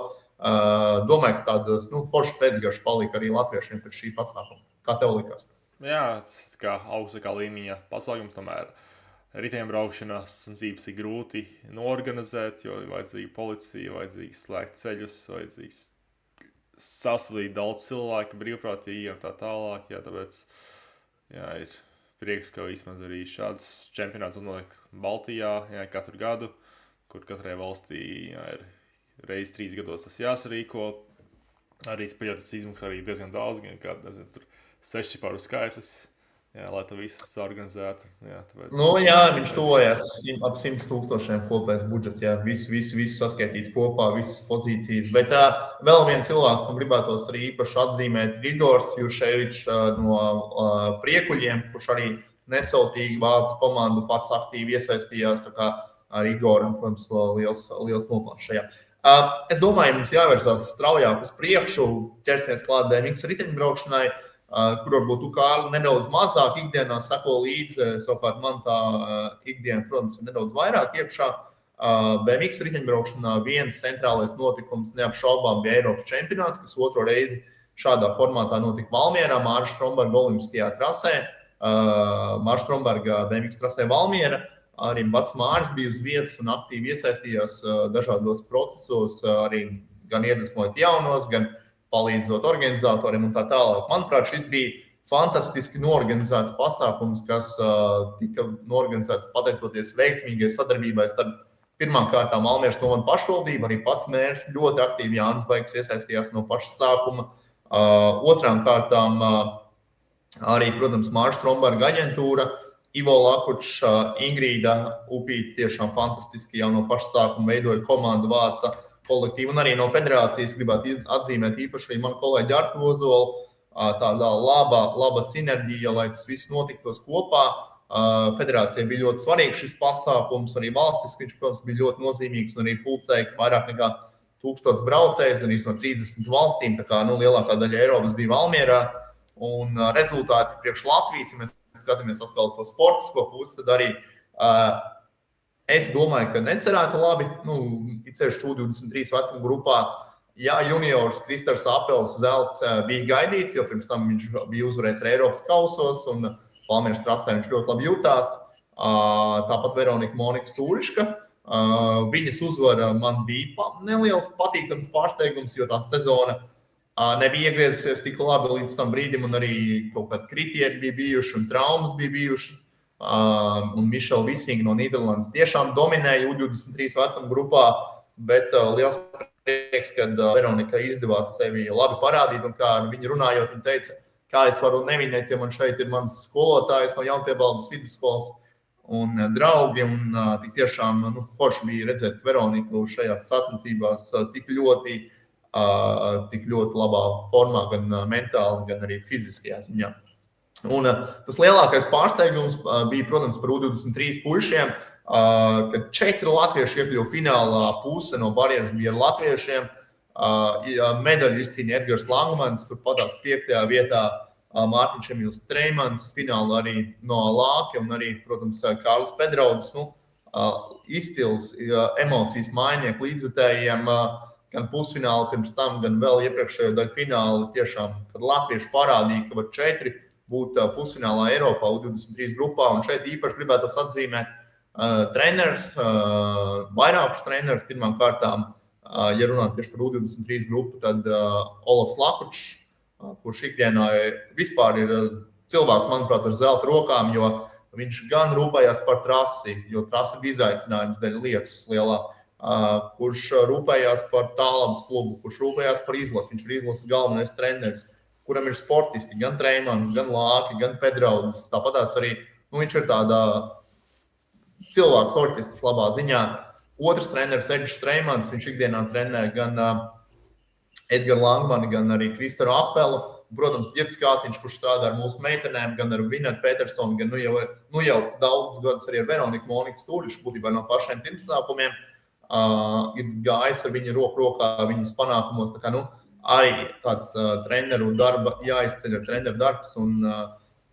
Domāju, ka tādas forša pēcgarša palika arī latviešiem pēc šī pasākuma. Kā tev likās? Jā, tas kā augstākā līmeņa pasākums, tomēr riteņbraukšanas sacensības ir grūti noorganizēt, jo ir vajadzīga policija, vajadzīgs slēgt ceļus, vajadzīgs sasodīt daudz cilvēku, brīvprātīgi un tā tālāk. Jā, tāpēc ir prieks, ka vismaz arī šāds čempionāts notiek Baltijā katru gadu, kur katrai valstī ir reizes 3 gados tas jāsarīko. Arī spējot tas izmaksā arī diezgan daudz, gan kā, nezinu, tur 6 pāru skaitlis. Jā, lai to visu saorganizētu. Jā, tāpēc... viņš tuvojās ap 100 000 kopējais budžets. Jā, visu saskaitīt kopā, visas pozīcijas. Bet vēl viens cilvēks, kam gribētos arī īpaši atzīmēt, Igors Jurševičs no Priekuļiem, kurš arī nesautīgi vāca komandu, pats aktīvi iesaistījās. Tā kā ar Igoram, protams, liels nopelns šajā. Es domāju, mums jāvērsās straujāk uz priekšu, ķersimies klāt BMX riteņbraukšanai, kur varbūt tu, Kārli, nedaudz mazāk ikdienā sako līdzi, savukārt man tā ikdiena, protams, ir nedaudz vairāk iekšā. BMX riteņbraukšanā viens centrālais notikums neapšaubām bija Eiropas čempionāts, kas 2. reizi šādā formātā notika Valmierā, Māra Stromberga olimpiskajā trasē, Māra Stromberga BMX trasē Valmiera. Arī pats Māris bija uz vietas un aktīvi iesaistījās dažādos procesos, arī gan iedvesmojot jaunos, gan palīdzot organizatoriem un tā tālāk. Manuprāt, šis bija fantastiski noorganizēts pasākums, kas tika noorganizēts pateicoties veiksmīgai sadarbībai starp pirmām kārtām Valmieras novada pašvaldību, arī pats mērs ļoti aktīvi Jānis Baigs iesaistījās no paša sākuma. Otrām kārtām arī, protams, Māra Stromberga aģentūra, Ivo Lakučs, Ingrīda Upīte tiešām fantastiski jau no paša sākuma veidoja komandu, vāca kolektīvu, un arī no federācijas gribētu atzīmēt īpaši manu kolēģi Artu Ozolu, tādā laba sinerģija, lai tas viss notiktos kopā. Federācijai bija ļoti svarīgs šis pasākums, arī valstiski viņš, protams, bija ļoti nozīmīgs, un arī pulcēja vairāk nekā 1000 braucējus, gan no 30 valstīm, tā kā lielākā daļa Eiropas bija Valmierā, un rezultāti priekš Latvijas, ja mēs skatāmies atkal to sportisko pusi, tad arī es domāju, ka necerētu labi, ceļš 23 vecuma grupā. Jā, juniors Kristers Apels zelts bija gaidīts, jo pirms tam viņš bija uzvarējis Eiropas kausos, un Valmieras trasē viņš ļoti labi jutās. Tāpat Veronika Monika Stūriška. Viņas uzvara man bija neliels patīkams pārsteigums, jo tā sezona nebija iegriezusies tik labi līdz tam brīdim, un arī kaut kādi kritieri bija bijuši, un traumas bija bijušas. Un Mišela Visinga no Nīderlandes tiešām dominēja U23 vecuma grupā, bet liels prieks, kad Veronika izdevās sevi labi parādīt, un kā viņa runājot, viņa teica, kā es varu nevinēt, ja man šeit ir mans skolotājs no Jaunpiebalgas vidusskolas un draugi, un tik tiešām forši bija redzēt Veroniku šajās sacensībās tik ļoti tik ļoti labā formā, gan mentāli, gan arī fiziskajā ziņā. Un tas lielākais pārsteigums bija, protams, par U23 puišiem, kad 4 latvieši iekļuva finālā, puse no barjeras bija ar latviešiem. Medaļu izcīnīja Edgars Langmans, turpatās 5. vietā Mārtiņš Emīls Treimans, finālā arī no Lāki un arī, protams, Kārlis Pedraudis. Izcils emocijas mainnieku līdzvitējiem, gan pusfināli pirms tam, gan vēl iepriekšējo daļu fināli. Tiešām, kad latvieši parādīja, ka var 4 būt pusfinālā Eiropā U23 grupā, un šeit īpaši gribētu atzīmēt treneris, vairākus treneris pirmām kārtām. Ja runāt tieši par U23 grupu, tad Olofs Lakučs, kurš ikdienā vispār ir cilvēks, manuprāt, ar zelta rokām, jo viņš gan rūpējās par trasi, jo trasa bija izaicinājums dēļ lietus lielā, kurš rūpējās par Tālabas klubu, kurš rūpējās par izlasi. Viņš ir izlases galvenais treneris, kuram ir sportisti, gan Treimans, gan Lāki, gan Pedraudis. Tāpatās arī viņš ir tādā cilvēks orķestris labā ziņā. Otrs treneris Edžs Treimans, viņš ikdienā trenē gan Edgaru Langmani, gan arī Kristaru Apelu. Protams, Ģirds Kātiņš, kurš strādā ar mūsu meitenēm, gan ar Vinetu Petersonu, gan jau daudzus gadus arī ar Veroniku Moniku Stūrišu, būtībā no pašiem pirmsākumiem, ir gājis ar viņu roku rokā viņas panākumos. Tā kā, arī tāds treneru darba jāizceļ ar treneru darbs. Un,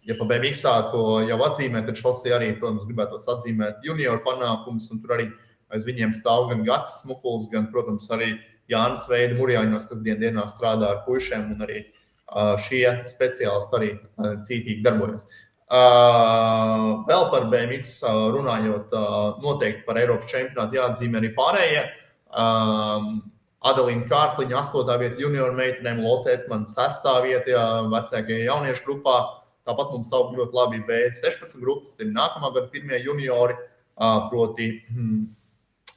ja pa BMX to jau atzīmē, tad šosī arī, protams, gribētos atzīmēt junioru panākumus. Un tur arī aiz viņiem stāv gan Gatis Smukuls, gan, protams, arī Jānis Veida Murjāņos, kas dienā strādā ar puišiem. Un arī šie speciālisti arī cītīgi darbojas. Vēl par BMX runājot, noteikti par Eiropas čempionātu jāatzīmē arī pārējie. Adelīna Kārkliņa 8. vieta junioru meitenēm, Lotte Etmans 6. vieta vecākajā jauniešu grupā. Tāpat mums aug ļoti labi B16 grupas, ir nākamā gada pirmie juniori, proti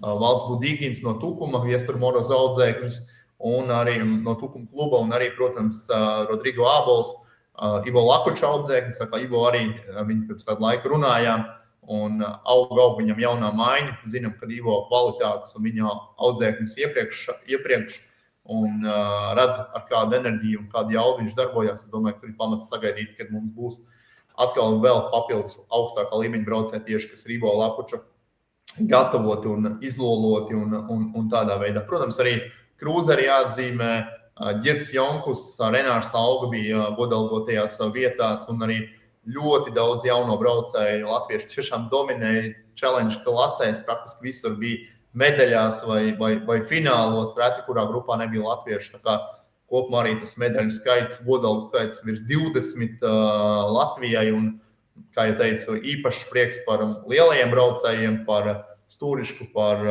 Valds Budīgins no Tukuma, Viestur Moroz audzēknis, un arī no Tukuma kluba, un arī, protams, Rodrigo Ābols, Ivo Lakuča audzēknis, kā Ivo arī viņu pirms kādu laiku runājām. Un aug viņam jaunā maiņa. Zinām, ka Ivo kvalitātes un viņa audzēknis iepriekš un redz, ar kādu enerģiju un kādu jaudu viņš darbojās. Es domāju, ka tur ir pamats sagaidīt, kad mums būs atkal vēl papildus augstākā līmeņa braucēji tieši, kas ir Ivo Lakuča gatavoti un izloloti un tādā veidā. Protams, arī krūzeri jāatzīmē. Ģirds Jonkus, Renārs Auga bija godalgotajās vietās un arī ļoti daudz jauno braucēju. Latvieši tiešām dominēja challenge klasēs, praktiski visur bija medaļās vai finālos, reti kurā grupā nebija latvieši. Tā kā kopumā arī tas medaļu skaits, godalgu skaits virs 20 Latvijai. Un, kā jau teicu, īpašs prieks par lielajiem braucējiem, par Stūrišku, par,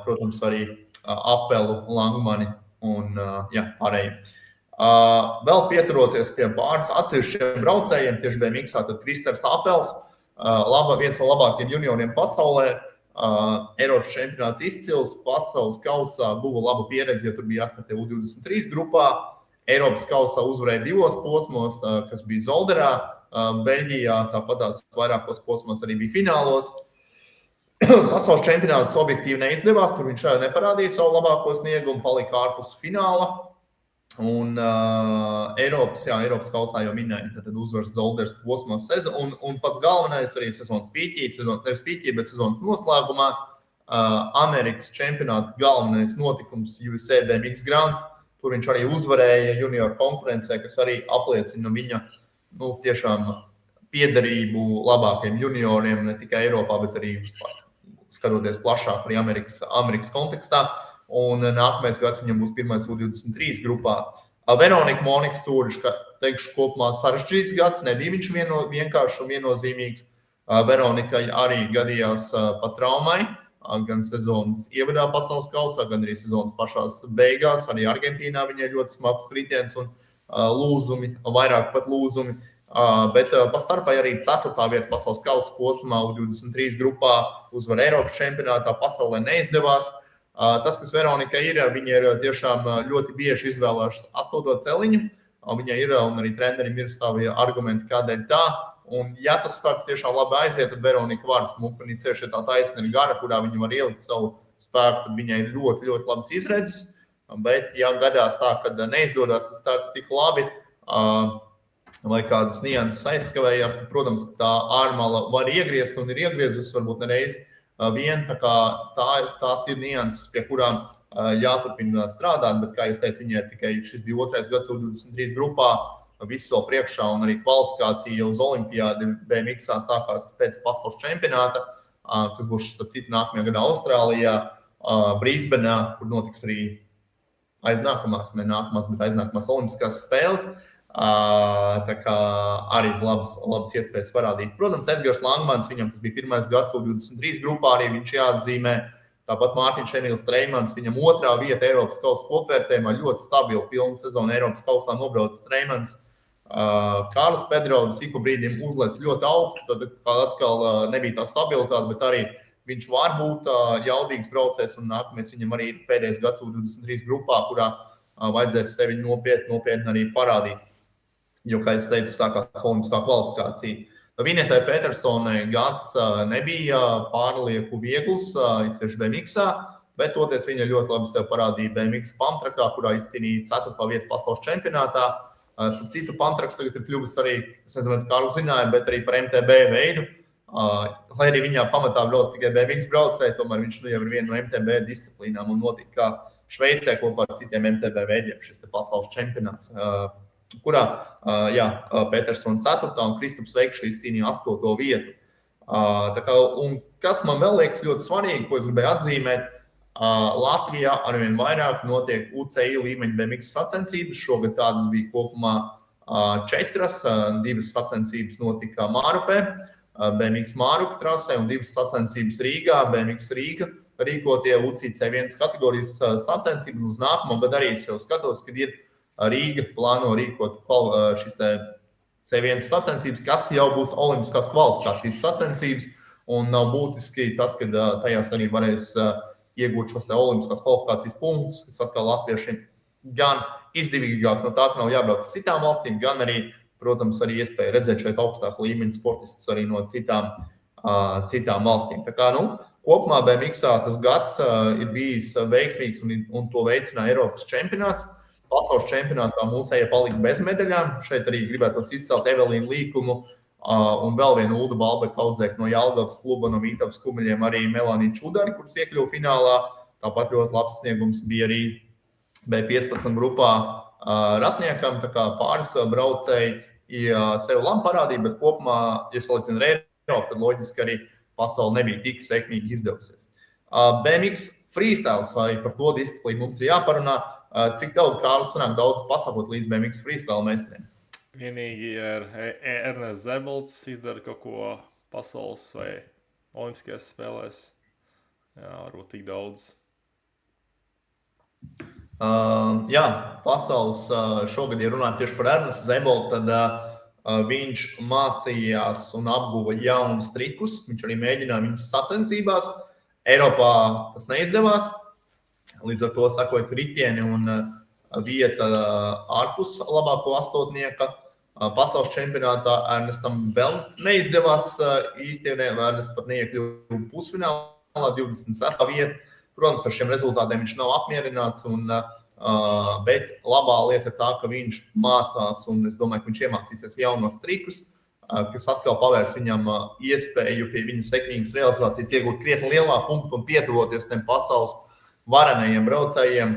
protams, arī Apelu, Langmani un pārējiem. Vēl pieturoties pie pāris atsevišķiem braucējiem, tieši BMX, tad Kristers Apels, viens no labākajiem junioriem pasaulē, Eiropas čempionāts izcils, pasaules kausā guva labu pieredzi, jo tur bija jāstartē U23 grupā. Eiropas kausā uzvarēja 2 posmos, kas bija Zolderā, Beļģijā, tāpatās vairākos posmos arī bija finālos. Pasaules čempionāts objektīvi neizdevās, tur viņš neparādīja savu labāko sniegumu, palika ārpus fināla. Un Eiropas kausā jau minēja, tad uzvaras Zolders posmos un pats galvenais arī sezonas nevis sezonas noslēgumā Amerikas čempionāta galvenais notikums USA BMX Grands. Tur viņš arī uzvarēja junior konkurencē, kas arī apliecina viņa tiešām piederību labākiem junioriem, ne tikai Eiropā, bet arī skatoties plašāk arī Amerikas kontekstā. Un nākamais gads viņam būs pirmais U23 grupā. Veronika Monika Stūriša, teikšu, kopumā sarežģīts gads, nebija viņš vienkārši un viennozīmīgs. Veronika arī gadījās pa traumai, gan sezonas ievadā pasaules kausā, gan arī sezonas pašās beigās. Arī Argentīnā viņai ļoti smags kritiens un lūzumi, vairāk pat lūzumi. Bet pa starpai arī 4. vieta pasaules kausa posmā U23 grupā uzvar Eiropas čempionātā, pasaulē neizdevās. Tas, kas Veronika ir, viņa ir tiešām ļoti bieži izvēlējušas 8. celiņu. Viņai ir un arī trenerim ir savi argumenti, kādēļ tā. Un ja tas starts tiešām labi aiziet, tad Veronika var smukt un cieši tā taisnība gara, kurā viņa var ielikt savu spēku, tad viņai ir ļoti, ļoti labas izredzes. Bet, ja gadās tā, ka neizdodas tas starts tik labi, vai kādas nianses aizskavējās, tad, protams, tā ārmala var iegriezt un ir iegriezusi varbūt nereizi vien. Tās ir nianses, pie kurām jāturpina strādāt, bet, kā jūs teicat, viņai tikai šis bija 2. gads U23 grupā, viss vēl priekšā, un arī kvalifikācija uz olimpiādi BMX sākās pēc pasaules čempionāta, kas būs starp citu nākamajā gadā Austrālijā, Brisbanā, kur notiks arī aiznākamās olimpiskās spēles. Tā kā arī labas iespējas parādīt. Protams, Edgars Langmans, viņam tas bija 1. gads U23 grupā, arī viņš jāatzīmē. Tāpat Mārtiņš Emīls Treimans, viņam 2. vieta Eiropas kausa kopvērtējumā, ļoti stabili pilnu sezonu Eiropas kausā nobraucis Treimans. Kārlis Pedrodis ik pa brīdim uzlec ļoti augstu, tad atkal nebija tā stabilitāte, bet arī viņš var būt jaudīgs braucējs, un nākamais viņam arī ir pēdējais gads U23 grupā, kurā vajadzēs sevi nopietni arī parādīt. Jo, kā es teicu, sākās olimpiskā kvalifikācija. Vinietai Petersonai gads nebija pārlieku viegls, īpaši BMX-ā, bet toties viņa ļoti labi sev parādīja BMX pantrakā, kurā izcīnīja 4. vietu pasaules čempionātā. Citu pantraks tagad ir kļuvis arī, es nezinu, kā Kārlis zināja, bet arī par MTB veidu. Lai arī viņā pamatā brauc tikai BMX braucēji, tomēr viņš jau ir viena no MTB disciplīnām un notika kā Šveicē kopā ar citiem MTB veidiem šis te pasaules čempionāts, kurā Petersona 4. un Kristaps Veikšs izcīnīja 8. vietu. Un kas man vēl liekas ļoti svarīgi, ko es gribēju atzīmēt, Latvijā arvien vairāk notiek UCI līmeņa BMX sacensības. Šogad tādas bija kopumā 4. 2 sacensības notika Mārupē, BMX Mārupa trasē, un 2 sacensības Rīgā, BMX Rīga rīkotie UCI C1 kategorijas sacensības. Uz nākamo gadu arī es jau skatos, kad ir Rīga plāno rīkot šis C1 sacensības, kas jau būs olimpiskās kvalifikācijas sacensības, un nav būtiski tas, ka tajās arī varēs iegūt šos olimpiskās kvalifikācijas punktus, kas atkal latviešiem gan izdevīgāk no tā, ka nav jābrauc uz citām valstīm, gan arī, protams, arī iespēja redzēt šeit augstāku līmeņa sportistus arī no citām valstīm. Tā kā, kopumā BMX-ā tas gads ir bijis veiksmīgs un to veicināja Eiropas čempionāts. Pasaules čempionātā mūsējie palika bez medaļām. Šeit arī gribētos izcelt Evelīnu Līkumu un vēl vienu Uldu Balbeku audzēku no Jelgavas kluba, no Vītavas Kumeļiem arī Melāniju Čudari, kuras iekļuva finālā. Tāpat ļoti labs sniegums bija arī B15 grupā ratniekam, tā kā pāris braucēji sev labi parādīja, bet kopumā, ja salīdzinām ar Eiropu, tad loģiski arī pasaule nebija tik sekmīgi izdevusies. BMX freestyles, arī par to disciplīnu mums ir jāparunā. Cik tev, Kārlis, sanāk daudz pasakot līdz BMX freestyle meistariem? Vienīgi ar Ernests Zebolts izdara kaut ko pasaules vai olimpiskajās spēlēs. Jā, varbūt tik daudz. Pasaules šogad, ja runājam tieši par Ernestu Zeboltu, tad viņš mācījās un apguva jaunus trikus. Viņš arī mēģināja viņus sacensībās. Eiropā tas neizdevās. Līdz ar to sakoja kritieni un vieta ārpus labāko astotnieka. Pasaules čempionātā Ernestam vēl neizdevās īsti, Ernests pat neiekļuva pusfinālā, 26. vieta. Protams, ar šiem rezultātiem viņš nav apmierināts, bet labā lieta ir tā, ka viņš mācās, un es domāju, ka viņš iemācīsies jaunos trikus, kas atkal pavērs viņam iespēju pie viņa sekmīgas realizācijas iegūt krietni lielāku punktu un pietuvoties tiem pasaules varenajiem braucējiem,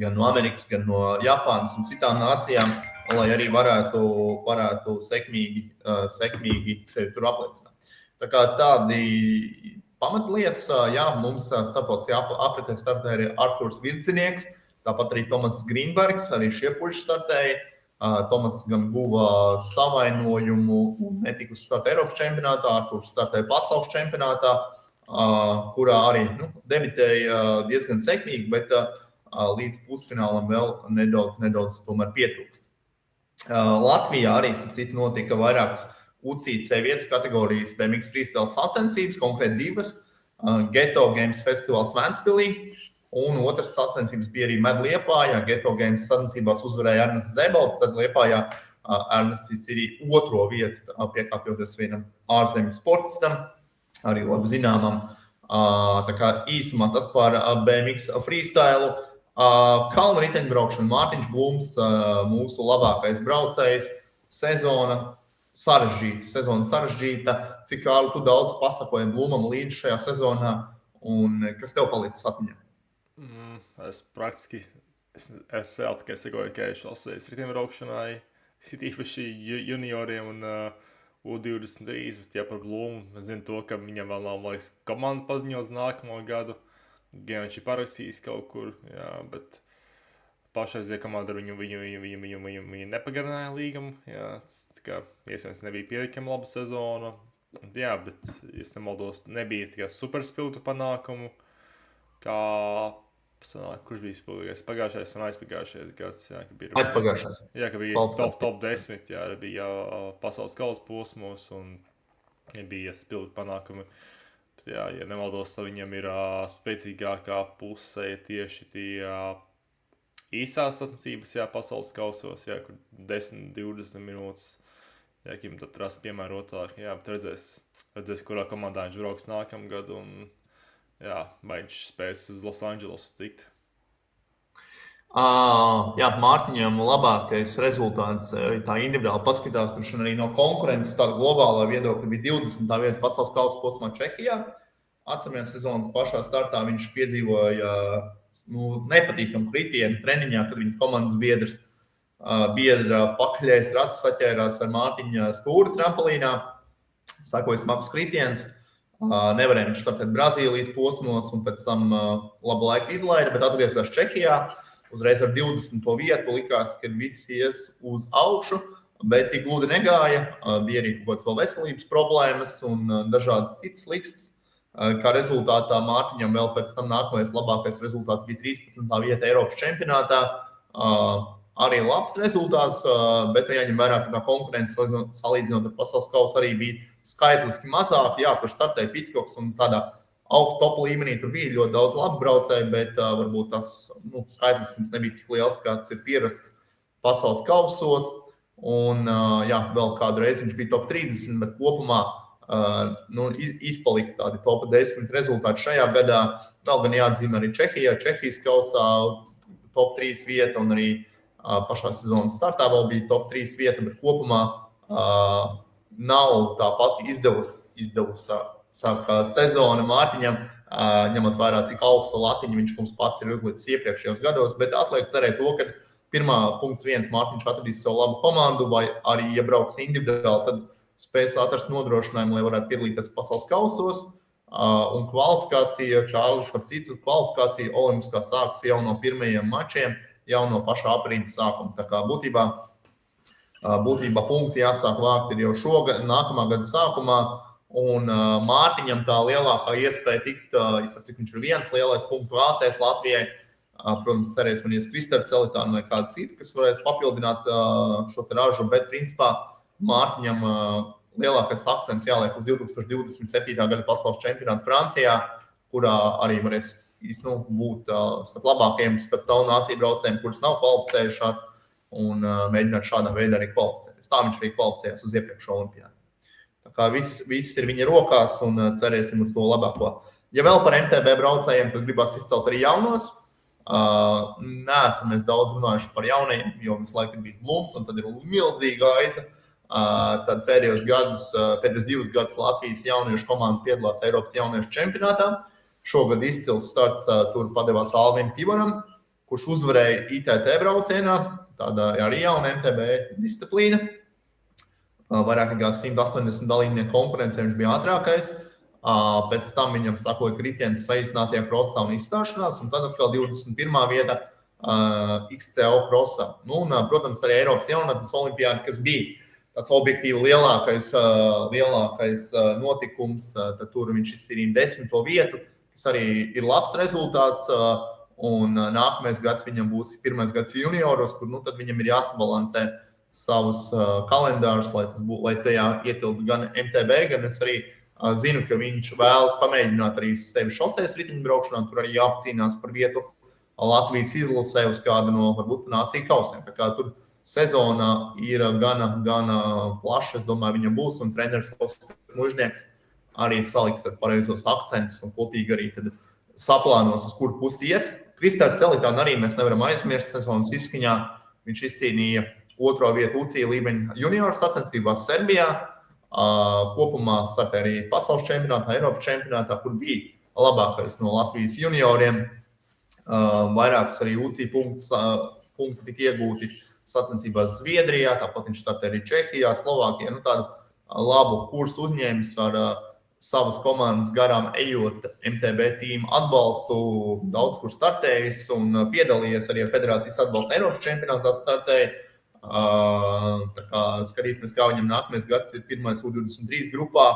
gan no Amerikas, gan no Japānas un citām nācijām, lai arī varētu sekmīgi sevi tur apliecināt. Tā kā tādi pamatlietas, mums starptautiskajā apritē startēja arī Arturs Virdzinieks, tāpat arī Tomas Grīnbergs, arī šie puiši startēja. Tomas gan guva savainojumu un netika uz starta Eiropas čempionātā, Arturs startēja pasaules čempionātā, kurā arī debitēja diezgan sekmīgi, bet līdz pusfinālam vēl nedaudz tomēr pietrūkst. Latvijā arī, starp citu, notika vairākas UCI C1 kategorijas BMX freestyle sacensības, konkrēti 2. Ghetto Games festivāls Ventspilī, un otrs sacensības bija arī Med Liepājā. Ghetto Games sacensībās uzvarēja Ernests Zebolts, tad Liepājā Ernests ir 2. vietu, piekāpjoties vienam ārzemju sportistam, arī labi zināmam. Tā kā īsumā tas par BMX freestyle. Kalnu riteņbraukšana, Mārtiņš Blūms, mūsu labākais braucējs. Sezona sarežģīta. Cik Kārli, tu daudz pasakoji Blūmam līdzi šajā sezonā, un kas tev palicis atmiņā? Es praktiski vēl tikai sekoju šoseis riteņbraukšanai, īpaši junioriem un U23, bet par Blūmu es zinu to, ka viņam vēl nav, liekas, komanda paziņots nākamo gadu. Gan viņš ir parakstījis kaut kur, jā, bet pašreizie komanda viņu nepagarināja līgumu. Jā, tā kā iespējams nebija pietiekami laba sezona. Jā, bet, ja nemaldos, nebija tikai superspilgtu panākumu, kā sanāk, kurš bija spilgākais pagājušais un aizpagājušais gads. Jā, ka bija Aizpagājušais. Jā, ka bija top 10, jā, bija pasaules kausa posmos un bija spilgti panākumi. Jā, ja nemaldos, tad viņam ir spēcīgākā puse tieši tie īsās sacensības, jā, pasaules kausos, jā, kur 10-20 minūtes, jā, viņam tad rast piemērotāk, jā, bet redzēs, kurā komandā viņš brauks nākamgad, un, jā, vai viņš spēs uz Los Andželosu tikt. Jā, Mārtiņam labākais rezultāts, tā individuāli paskatās, tur arī no konkurences tāda globālā viedokļa bija 20. vieta pasaules kausa posmā Čehijā. Atceramies, sezonas pašā startā viņš piedzīvoja nepatīkamu kritienu treniņā, kad viņa komandas biedra pakaļais rats saķērās ar Mārtiņa stūri trampolīnā. Sakoja smags kritiens. Nevarēja viņš startēt Brazīlijas posmos un pēc tam labu laiku izlaida, bet atgriezās Čehijā. Uzreiz ar 20. vietu likās, ka viss ies uz augšu, bet tik gludi negāja. Bija arī kaut kāds vēl veselības problēmas un dažādas citas likstas. Kā rezultātā Mārtiņam vēl pēc tam nākamais labākais rezultāts bija 13. vieta Eiropas čempionātā. Arī labs rezultāts, bet jāņem vērā, ka tā konkurence salīdzinot ar pasaules kausu arī bija skaitliski mazāk. Jā, tur startēja Pitkoks un tādā augstu top līmenī tur bija ļoti daudz labu braucēju, bet varbūt tas skaitliskums nebija tik liels, kāds ir pierasts pasaules kausos. Un jā, vēl kādu reizi viņš bija top 30, bet kopumā izpalika tādi top 10 rezultāti šajā gadā. Vēl gan jāatzīmē arī Čehijas kausā top 3 vieta un arī pašā sezonas startā vēl bija top 3 vieta, bet kopumā nav tā pati izdevusi sākā sezona Mārtiņam, ņemot vērā, cik augsta latiņa viņš mums pats ir uzlicis iepriekšējos gados, bet atliek cerēt to, ka 1.1 Mārtiņš atradīs savu labu komandu vai arī iebrauks individuāli, tad spēs atrast nodrošinājumu, lai varētu piedalīties pasaules kausos. Un kvalifikācija, kā Ārlis ar citu kvalifikāciju, olimpiskā sākas jau no pirmajiem mačiem, jau no pašā aprīļa sākuma. Tā kā būtībā punkti jāsāk vākt ir jau šogad, nākamā gada sākumā. Un Mārtiņam tā lielākā iespēja tikt, cik viņš ir viens lielais punktu vācējs Latvijai. Protams, cerēsim arī uz Kristaru Celitānu vai kādu citu, kas varēs papildināt šo te ražu, bet principā Mārtiņam lielākais akcents jāliek uz 2027. gada pasaules čempionātu Francijā, kurā arī varēs būt starp labākajiem starp tavu nāciju braucējiem, kuras nav kvalificējušās un mēģināt šādā veidā arī kvalificēties. Tā viņš arī kvalificējās uz iepriekšējo olimpiādu. Tā kā viss ir viņa rokās un cerēsim uz to labāko. Ja vēl par MTB braucējiem, tad gribās izcelt arī jaunos. Neesam mēs daudz runājuši par jaunajiem, jo visu laiku ir bijis Blūms un tad ir milzīga aiza. Tad pēdējos 2 gadus Latvijas jauniešu komanda piedalās Eiropas jauniešu čempionātā. Šogad izcils starts tur padevās Alvim Pivaram, kurš uzvarēja ITT braucienā, tāda arī jauna MTB disciplīna. Vairāk nekā 180 dalībnieku konkurencē viņš bija ātrākais. Pēc tam viņam sakoja kritiens saīsinātajā krosā un izstāšanās, un tad atkal 21. vieta XCO krosā. Protams, arī Eiropas jaunatnes olimpiāda, kas bija tāds objektīvi lielākais notikums, tad tur viņš izcīnīja 10. vietu, kas arī ir labs rezultāts. Un nākamais gads viņam būs pirmais gads junioros, kur tad viņam ir jāsabalansē savus kalendārus, lai tajā ietilptu gan MTB, gan es arī zinu, ka viņš vēlas pamēģināt arī sevi šoseis riteņbraukšanā, tur arī jāapcīnās par vietu Latvijas izlasē uz kādu no varbūt nāciju kausiem. Tā kā tur sezona ir gana plaša, es domāju, viņam būs, un treneris Mužnieks arī saliks ar pareizos akcentus un kopīgi arī tad saplānos, uz kuru pusi iet. Kristārs Celitānu arī mēs nevaram aizmirst sezonas izskaņā. Viņš izcīnīja 2. vietu UCI līmeņa junioru sacensībās Serbijā. Kopumā startēja arī pasaules čempionātā, Eiropas čempionātā, kur bija labākais no Latvijas junioriem. Vairākas arī UCI punkti tika iegūti sacensībās Zviedrijā, tāpat viņš startēja arī Čehijā, Slovākijā. Tādu labu kursu uzņēmis ar savas komandas garām ejot MTB tīmu atbalstu, daudz kur startējis un piedalījies arī ar federācijas atbalstu Eiropas čempionātā startēja. Tā kā skatīsimies, kā viņam nākamais gads ir pirmais U23 grupā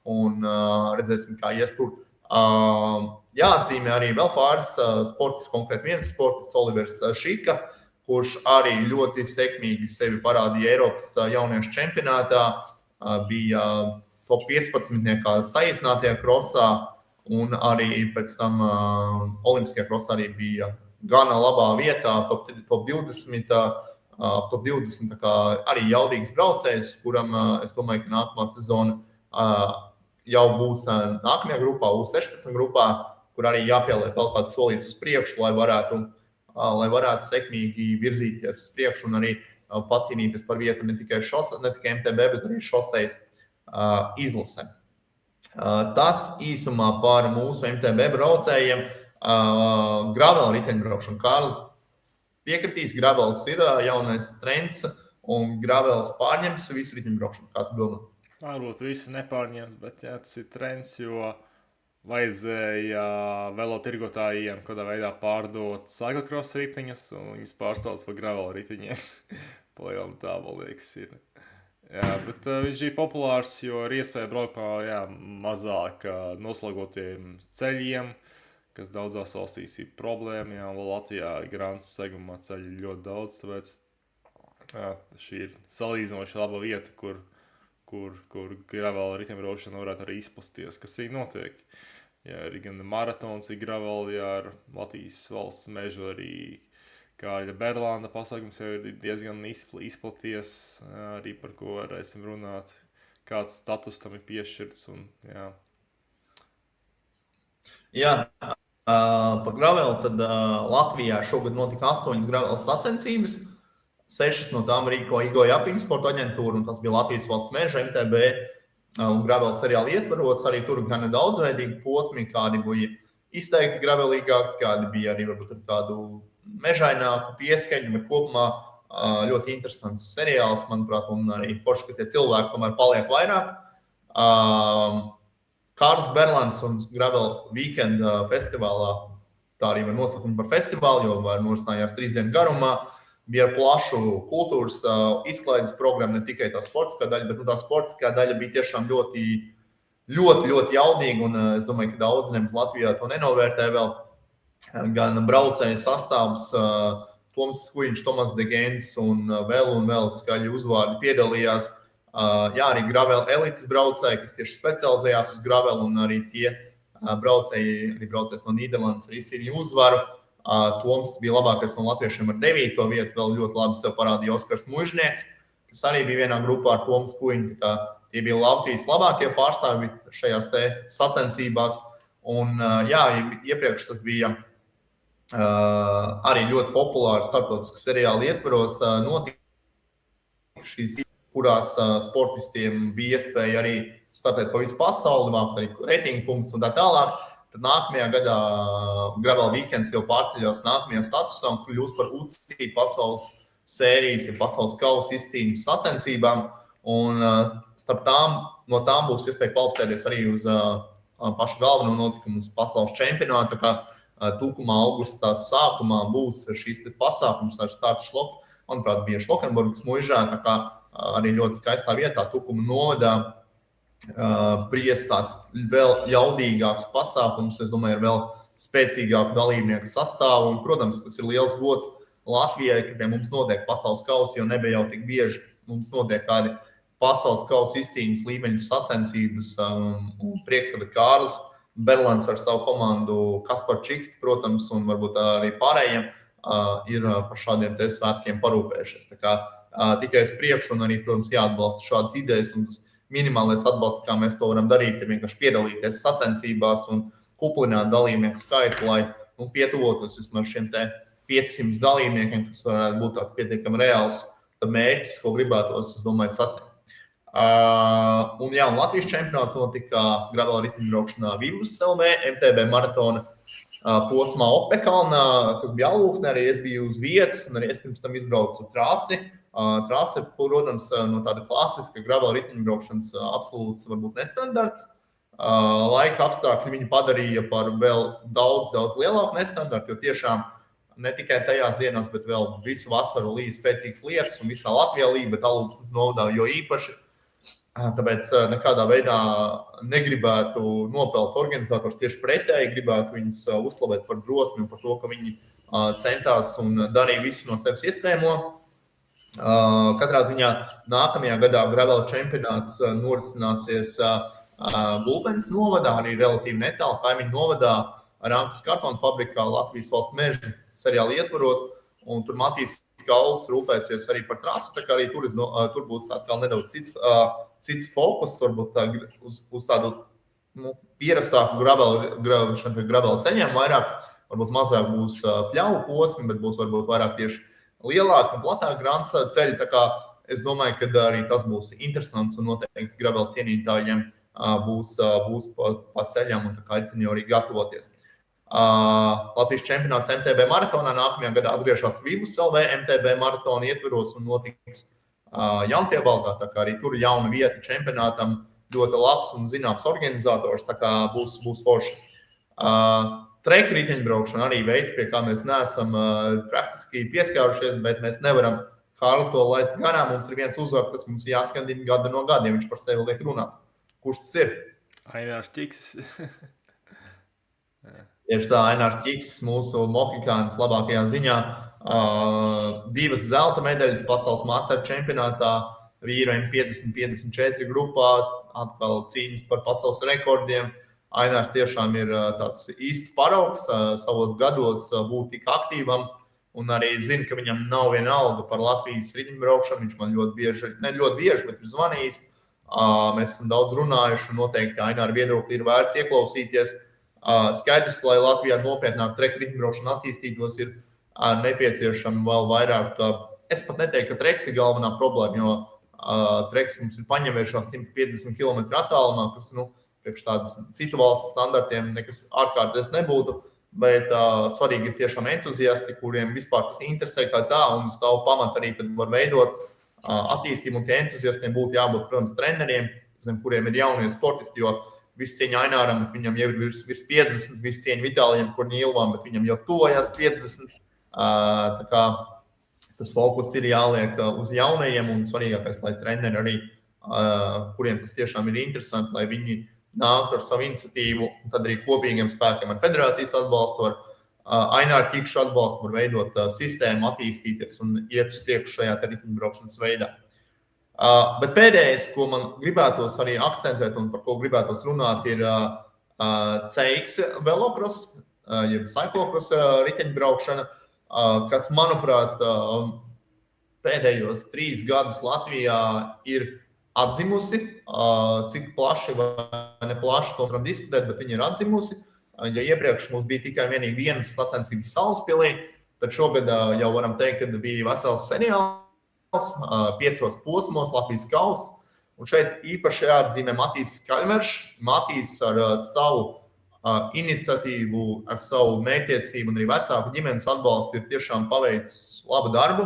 un redzēsim, kā ies tur. Jāatzīmē arī vēl pāris sportists, konkrēti viens sportists, Olivers Šika, kurš arī ļoti sekmīgi sevi parādīja Eiropas jauniešu čempionātā, bija top 15. saīsinātajā krosā, un arī pēc tam olimpiskajā krosā arī bija gana labā vietā, top 20, tā kā arī jaudīgs braucējs, kuram es domāju, ka nākamā sezona jau būs nākamajā grupā, U16 grupā, kur arī jāpieliek vēl kāds solīts uz priekšu, lai varētu sekmīgi virzīties uz priekšu un arī pacīnīties par vietu ne tikai MTB, bet arī šosejas izlase. Tas īsumā par mūsu MTB braucējiem. Gravela riteņbraukšana. Kārli, piekritīs, Gravels ir jaunais trends un Gravels pārņems visu riteņbraukšanu. Kā tu domā? Varbūt visu nepārņems, bet jā, tas ir trends, jo vajadzēja velotirgotājiem kādā veidā pārdot cyclocross riteņus un viņus pārsauc par Gravela riteņiem. Palielam tā, man liekas, ir. Jā, bet viņš ir populārs, jo ir iespēja braukt pa mazāk noslogotiem ceļiem, kas daudzās valstīs ir problēma. Jā, un Latvijā grāns segumā ceļi ļoti daudz, tāpēc šī ir salīdzinoši laba vieta, kur gravela riteņbraukšana varētu arī izplasties, kas arī notiek. Jā, arī gan maratons ir gravela, jā, ar Latvijas valsts mežu arī Kārļa Berlānda pasākums jau ir diezgan izplaties, arī par ko varēsim runāt, kāds status tam ir piešķirts. Un, jā. Jā, par gravelu tad Latvijā šogad notika 8 gravelas sacensības. 6 no tām rīkoja Igo Japiņu sporta aģentūra, un tas bija Latvijas valsts meža MTB un gravelas seriāla ietvaros. Arī tur gan daudzveidīgi posmi, kādi bija izteikti gravelīgāki, kādi bija arī varbūt ar kādu mežaināku pieskaņu, bet kopumā ļoti interesants seriāls, manuprāt, un arī forši, ka tie cilvēki tomēr paliek vairāk. Kārlis Berlāns un Gravel Weekend festivālā, tā arī var nosaukt viņu par festivālu, jo var norisinājās 3 dienu garumā, bija plašu kultūras izklaides programma, ne tikai tā sportiskā daļa, bet tā sportiskā daļa bija tiešām ļoti, ļoti, ļoti jaudīga, un es domāju, ka daudz nemaz Latvijā to nenovērtē vēl. Gan braucēju sastāvs, Toms Skujiņš, Tomas Degēns un vēl skaļi uzvārdi piedalījās. Jā, arī Gravel elites braucēji, kas tieši specializējās uz Gravel, un arī tie braucējs no Nīderlandes arī izcīnīja uzvaru. Toms bija labākais no latviešiem ar 9. vietu, vēl ļoti labi sev parādīja Oskars Mužnieks, kas arī bija vienā grupā ar Tomu Skujiņu. Tie bija Latvijas labākie pārstāvi šajās te sacensībās. Un jā, iepriekš tas bija arī ļoti populārs starptautisku seriālu ietvaros notika šīs, kurās sportistiem bija iespēja arī startēt pa visu pasauli, vākt arī reitingu punktus un tā tālāk. Tad nākamajā gadā Gravel Weekends jau pārceļās nākamajā statusā un kļūst par UCI pasaules sērijas, pasaules kausa izcīņas sacensībām. Un no tām būs iespēja kvalificēties arī uz pašu galveno notikumu uz pasaules čempionātu. Tā kā Tukumā augustā sākumā būs šīs pasākums ar startu Šloku. Manuprāt, bija Šlokenburgas muižā, tā kā arī ļoti skaistā vietā Tukuma novadā pries tāds vēl jaudīgāks pasākums. Es domāju, ar vēl spēcīgāku dalībnieku sastāvu. Un, protams, tas ir liels gods Latvijai, ka pie mums notiek pasaules kausi, jo nebija jau tik bieži mums notiek kādi pasaules kausa izcīņas līmeņa sacensības. Un prieks, ka Kārlis Berlāns ar savu komandu, Kaspar Čiksti, protams, un varbūt arī pārējiem ir par šādiem te svētkiem parūpējušies. Tā kā tikai uz priekšu un arī, protams, jāatbalsta šādas idejas. Un tas minimālais atbalsts, kā mēs to varam darīt, ir vienkārši piedalīties sacensībās un kuplināt dalībnieku skaitu, lai pietuvotos vismaz šiem te 500 dalībniekiem, kas varētu būt tāds pietiekami reāls mērķis, ko gribētos, es domāju, sasniegt. Un Latvijas čempionāts notika gravel riteņbraukšanā Vivus LV, MTB maratona posmā Opekalnā, kas bija Alūksnē, arī es biju uz vietas, un arī es pirms tam izbraucu trasi. Trase, protams, no tāda klasiska gravel riteņbraukšanas absolūts, varbūt nestandarts. Laika apstākļi viņu padarīja par vēl daudz lielāku nestandartu, jo tiešām ne tikai tajās dienās, bet vēl visu vasaru līja spēcīgas lietas, un visā Latvijā līja, bet Alūksnes novadā jo īpaši. Tāpēc nekādā veidā negribētu nopelt organizators, tieši pretēji gribētu viņus uzslavēt par drosmi un par to, ka viņi centās un darīja visu no sevis iespējamo. Katrā ziņā nākamajā gadā gravel čempionāts norisināsies Gulbens novadā, arī relatīvi netālu kaimiņu novadā, Rankas kartona fabrikā Latvijas valsts meža seriāla ietvaros, un tur Matīs Kauls rūpēsies arī par trasi, tā kā arī tur būs atkal nedaudz cits fokus, varbūt uz tādu pierastāku gravel ceļiem, vairāk, varbūt mazāk būs pļauju posmi, bet būs varbūt vairāk tieši lielāki un platāki grants ceļi, tā kā es domāju, ka arī tas būs interesants un noteikti gravel cienītājiem būs pa ceļam, un tā kā aicinu arī gatavoties. Latvijas čempionāts MTB maratonā nākamajā gadā atgriežas Vivus LV MTB maratona ietveros un notiks Jaunpiebalgā, tā kā arī tur jauna vieta čempionātam, ļoti labs un zināms organizators, tā kā būs forši. Treka riteņbraukšana arī veids, pie kā mēs neesam praktiski pieskārušies, bet mēs nevaram Kārli to laist garām. Mums ir viens uzvārds, kas mums jāskandina gada no gada, ja viņš par sevi liek runāt. Kurš tas ir? Ainārs Ķiksis. Tieši tā, Ainārs Ķiksis, mūsu mohikāns labākajā ziņā. 2 zelta medaļas pasaules masteru čempionātā, vīru M50-54 grupā, atkal cīņas par pasaules rekordiem. Ainārs tiešām ir tāds īsts paraugs savos gados būt tik aktīvam, un arī zinu, ka viņam nav viena alga par Latvijas riteņbraukšanu. Viņš man ne ļoti bieži, bet ir zvanījis. Mēs esam daudz runājuši, un noteikti Aināra viedokļi ir vērts ieklausīties. Skaidrs, lai Latvijā nopietnāk treka riteņbraukšana attīstītos, ir nepieciešama vēl vairāk. Es pat neteiktu, ka treks ir galvenā problēma, jo treks mums ir paņemējušās 150 km attālumā, kas priekš tādas citu valstu standartiem nekas ārkārtēs nebūtu, bet svarīgi ir tiešām entuziasti, kuriem vispār tas interesē kā tā, un uz tavu pamatu arī tad var veidot attīstību, un tie entuziastiem būtu jābūt, protams, treneriem, zem kuriem ir jaunie sportisti, jo viss cieņa Aināram, bet viņam jau ir virs 50, viss cieņa Vitālijam Korņīlovam, bet viņam jau tojās 50. Tā kā tas fokus ir jāliek uz jaunajiem, un svarīgākais, lai treneri arī, kuriem tas tiešām ir interesanti, lai viņi nāktu ar savu iniciatīvu, un tad arī kopīgiem spēkiem ar federācijas atbalstu, ar Aināra Ķikša atbalstu, var veidot sistēmu, attīstīties un iet uz priekšu šajā riteņbraukšanas veidā. Bet pēdējais, ko man gribētos arī akcentēt un par ko gribētos runāt, ir CX velocross, jeb cyclocross riteņbraukšana, kas, manuprāt, pēdējos 3 gadus Latvijā ir atzimusi. Cik plaši vai ne plaši, to varam diskutēt, bet viņi ir atzimusi. Ja iepriekš mums bija tikai vienīgi vienas sacensības Salaspilī, tad šogad jau varam teikt, ka bija vesels seriāls, 5 posmos Latvijas kauss. Un šeit īpaši jāatzīmē Matīs Kaļmerš. Matīs ar savu iniciatīvu, ar savu mērķtiecību un arī vecāku ģimenes atbalstu ir tiešām paveicis labu darbu.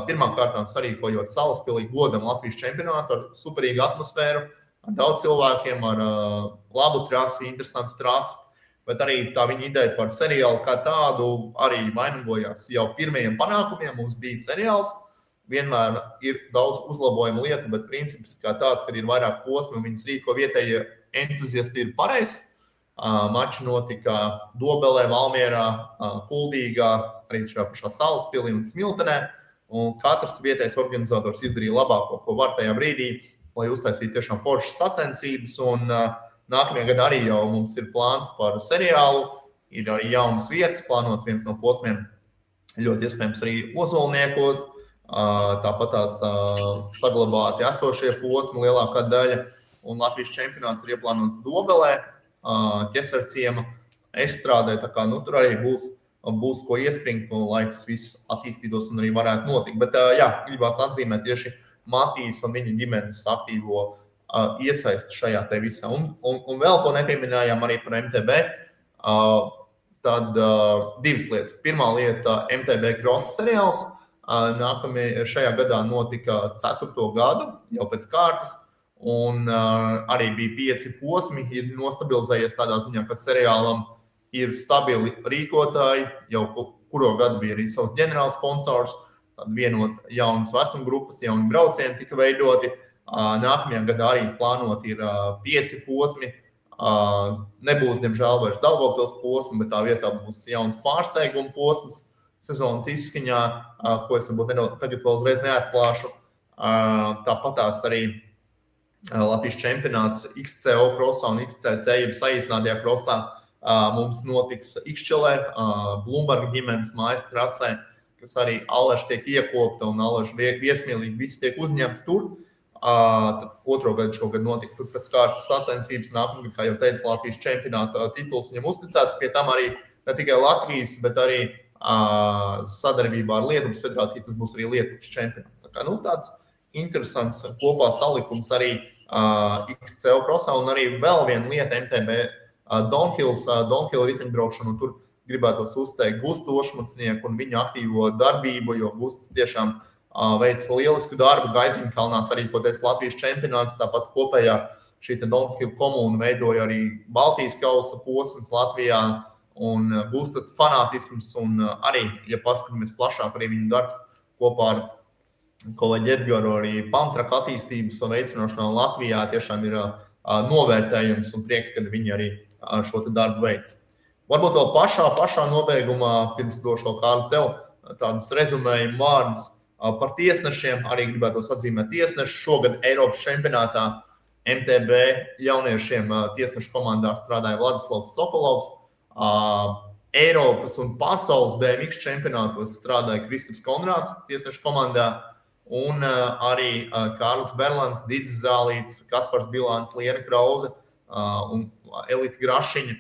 Pirmkārt, sarīkojot Salaspilī godam Latvijas čempionātu ar superīgu atmosfēru, ar daudz cilvēkiem, ar labu trasi, interesantu trasi, bet arī tā viņa ideja par seriālu kā tādu arī vainagojās jau pirmajiem panākumiem. Mums bija seriāls, vienmēr ir daudz uzlabojumu lietu, bet princips kā tāds, kad ir vairāk posmi un viņas rīko vietējie entuziasti, ir pareizs. Mači notika Dobelē, Valmierā, Kuldīgā, arī šajā pašā Salaspilī un Smiltenē. Un katrs vietējais organizators izdarīja labāko, ko var tajā brīdī, lai uztaisītu tiešām foršas sacensības. Un nākamajā gadā arī jau mums ir plāns par seriālu, ir arī jaunas vietas, plānots viens no posmiem, ļoti iespējams arī Ozolniekos, tāpat tās saglabāti esošie posmi lielākā daļa, un Latvijas čempionāts ir ieplānots Dobelē, Ķesarciema estrādē, tā kā tur arī būs ko iespringt, lai tas viss attīstītos un arī varētu notikt. Bet gribās atzīmēt tieši Matīs un viņa ģimenes aktīvo iesaisti šajā te visā. Un vēl ko nepieminējām arī par MTB. Tad divas lietas. Pirmā lieta - MTB Cross seriāls. Šajā gadā notika 4. gadu, jau pēc kārtas, un arī bija 5 posmi. Ir nostabilizējies tādā ziņā, ka seriālam ir stabili rīkotāji, jau kuro gadu bija arī savs ģenerāls sponsors, tad vienot jaunas vecuma grupas, jauni braucieni tika veidoti. Nākamajā gadā arī plānot ir 5 posmi. Nebūs, diemžēl, vairs Daugavpils posma, bet tā vietā būs jauns pārsteiguma posms sezonas izskaņā, ko es varbūt tagad vēl uzreiz neatklāšu. Tāpatās arī Latvijas čempionāts XCO krosā un XCC, jeb saīsinātajā krosā, mums notiks Ikšķelē, Blumberga ģimenes mājas trasē, kas arī Allaž tiek iekopta un Allaž viesmīlīgi visi tiek uzņemti tur. Otro gadu šogad notika tur pēc kārtas sacensības. Nākamgad, kā jau teicu, Latvijas čempionāta tituls viņam uzticēts. Pie tam arī ne tikai Latvijas, bet arī sadarbībā ar Lietuvas federāciju tas būs arī Lietuvas čempionāts. Tāds interesants kopā salikums arī XCO krosā un arī vēl viena lieta MTB Downhill riteņbraukšanu. Tur gribētos uzteikt Gustu Ošmucnieku un viņa aktīvo darbību, jo Gusts tiešām veic lielisku darbu. Gaiziņkalnās arī, ko teica Latvijas čempionāts, tāpat kopējā šī Downhill komūna veidoja arī Baltijas kausa posms Latvijā un būs tāds fanātisms un arī, ja paskatāmies plašāk, arī viņa darbs kopā ar kolēģi Edgaru arī pamtraka attīstības veicināšanā Latvijā tiešām ir novērtējums un prieks, ka viņi arī šo darbu veic. Varbūt vēl pašā nobeigumā, pirms došu Kārli tev tādas rezumējuma vārdus par tiesnešiem. Arī gribētos atzīmēt tiesnešu. Šogad Eiropas čempionātā MTB jauniešiem tiesnešu komandā strādāja Vladislavs Sokolovs. Eiropas un pasaules BMX čempionātos strādāja Kristaps Konrāds tiesnešu komandā. Un arī Kārlis Berlans, Dits Zālīts, Kaspars Bilāns, Liena Krauze un Elita Grašiņa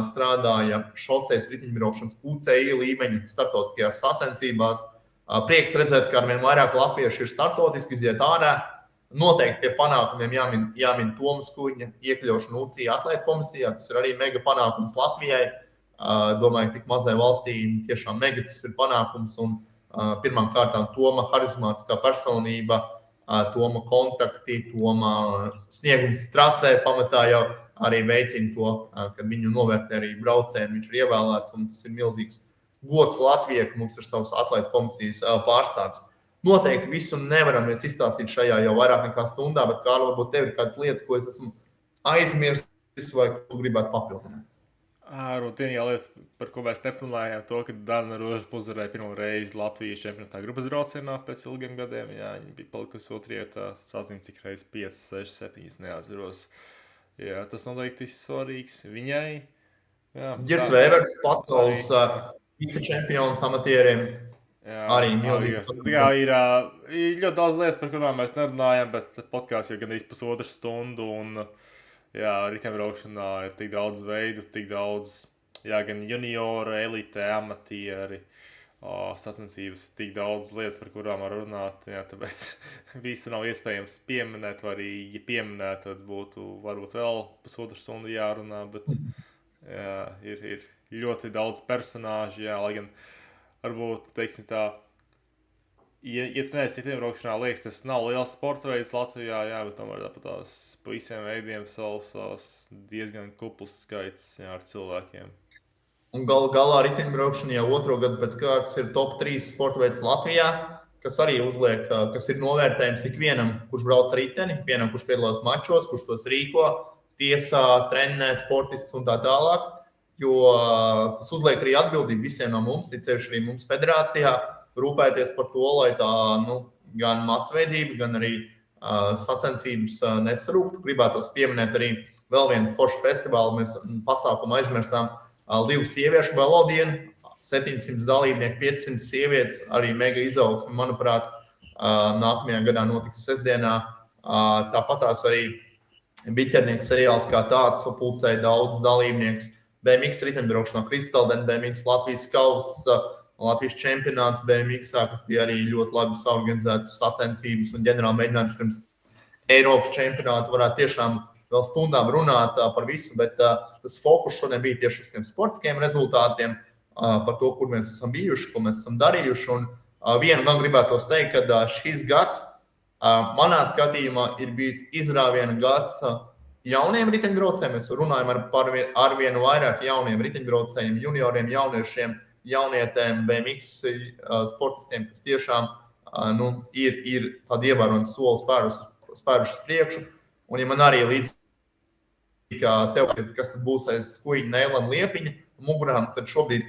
strādāja šosejas riteņbraukšanas UCI līmeņa starptautiskajās sacensībās. Prieks redzēt, ka arvien vairāk latvieši ir startautiski iziet ārā. Noteikti pie panākumiem jāmin Tomas Kuģņa iekļaušana UCI atlētu komisijā. Tas ir arī mega panākums Latvijai. Domāju, ka tik mazai valstī tiešām mega tas ir panākums. Un pirmām kārtām Toma harizmātiskā personība, Toma kontakti, Toma sniegums trasē pamatā jau arī veicina to, kad viņu novērtē arī braucēni. Viņš ir ievēlēts un tas ir milzīgs gods Latvijai, ka mums ir savs atlētu komisijas pārstāvis. Noteikti visu nevaram mēs izstāstīt šajā jau vairāk nekā stundā, bet Kārli, varbūt tev ir kādas lietas, ko es esmu aizmirstis vai ko gribētu papildināt. Rutīnā lieta, par ko mēs neplānojām, to, ka Dana Roža uzvarēja pirmo reizi Latvijas čempionātā grupas braucienā pēc ilgiem gadiem. Jā, viņa bija palikusi otrajā, sazina cik reizes 5, 6, 7, neatceros. Jā, tas noteikti ir svarīgs viņai. Girts Vēvers, pasaules vicečempions amatieriem. Jā, arī milzīgs. Ir ļoti daudz lietas, par kurām mēs nerunājam, bet podkāsts jau gandrīz pusotru stundu. Un, riteņbraukšanā ir tik daudz veidu, tik daudz, gan juniori, elite, amatieri, sacensības, tik daudz lietas, par kurām var runāt. Jā, tāpēc visu nav iespējams pieminēt, vai arī, ja pieminēt, tad būtu varbūt vēl pusotru stundu jārunā, bet ir ļoti daudz personāžu, lai gan varbūt, teiksim tā, ja tu neesi riteņbraukšanā, liekas, tas nav liels sporta veids Latvijā, bet tomēr tāpat tās pa visiem veidiem savs diezgan kupls skaits ar cilvēkiem. Un galā riteņbraukšana jau otro gadu pēc kārtas ir top 3 sporta veids Latvijā, kas arī uzliek, kas ir novērtējums ikvienam, kurš brauc riteni, vienam, kurš piedalās mačos, kurš tos rīko, tiesā, trenē, sportists un tā tālāk, jo tas uzliek arī atbildību visiem no mums, ticējuši arī mums federācijā, rūpēties par to, lai tā gan masveidība, gan arī sacensības nesarūktu. Gribētos pieminēt arī vēl vienu foršu festivālu. Mēs pasākumu aizmirstām 2 sieviešu velodienu, 700 dalībnieku, 500 sievietes, arī mega izaugsme, manuprāt, nākamajā gadā notiks sestdienā. Tāpatās arī biķernieku seriāls kā tāds pulcēja daudz dalībniekus. BMX riteņbraukšanā, Kristalden, BMX Latvijas kausa, Latvijas čempionāts BMX, kas bija arī ļoti labi saorganizētas sacensības un ģenerāla mēģinājums pirms Eiropas čempionāta. Varētu tiešām vēl stundām runāt par visu, bet tas fokus šodien bija tieši uz tiem sportiskiem rezultātiem, par to, kur mēs esam bijuši, ko mēs esam darījuši. Un vienu vēl gribētos teikt, ka šis gads manā skatījumā ir bijis izrāviena gads jauniem riteņbraucējiem. Mēs runājam ar vienu vairāk jauniem riteņbraucējiem, junioriem, jauniešiem, jaunietēm, BMX sportistiem, kas tiešām ir tādi ievērojami soli spēruši uz priekšu. Un ja man arī līdzīgi kā tev, kas tad būs aiz skuiņa Neilana Liepiņa mugurām, tad šobrīd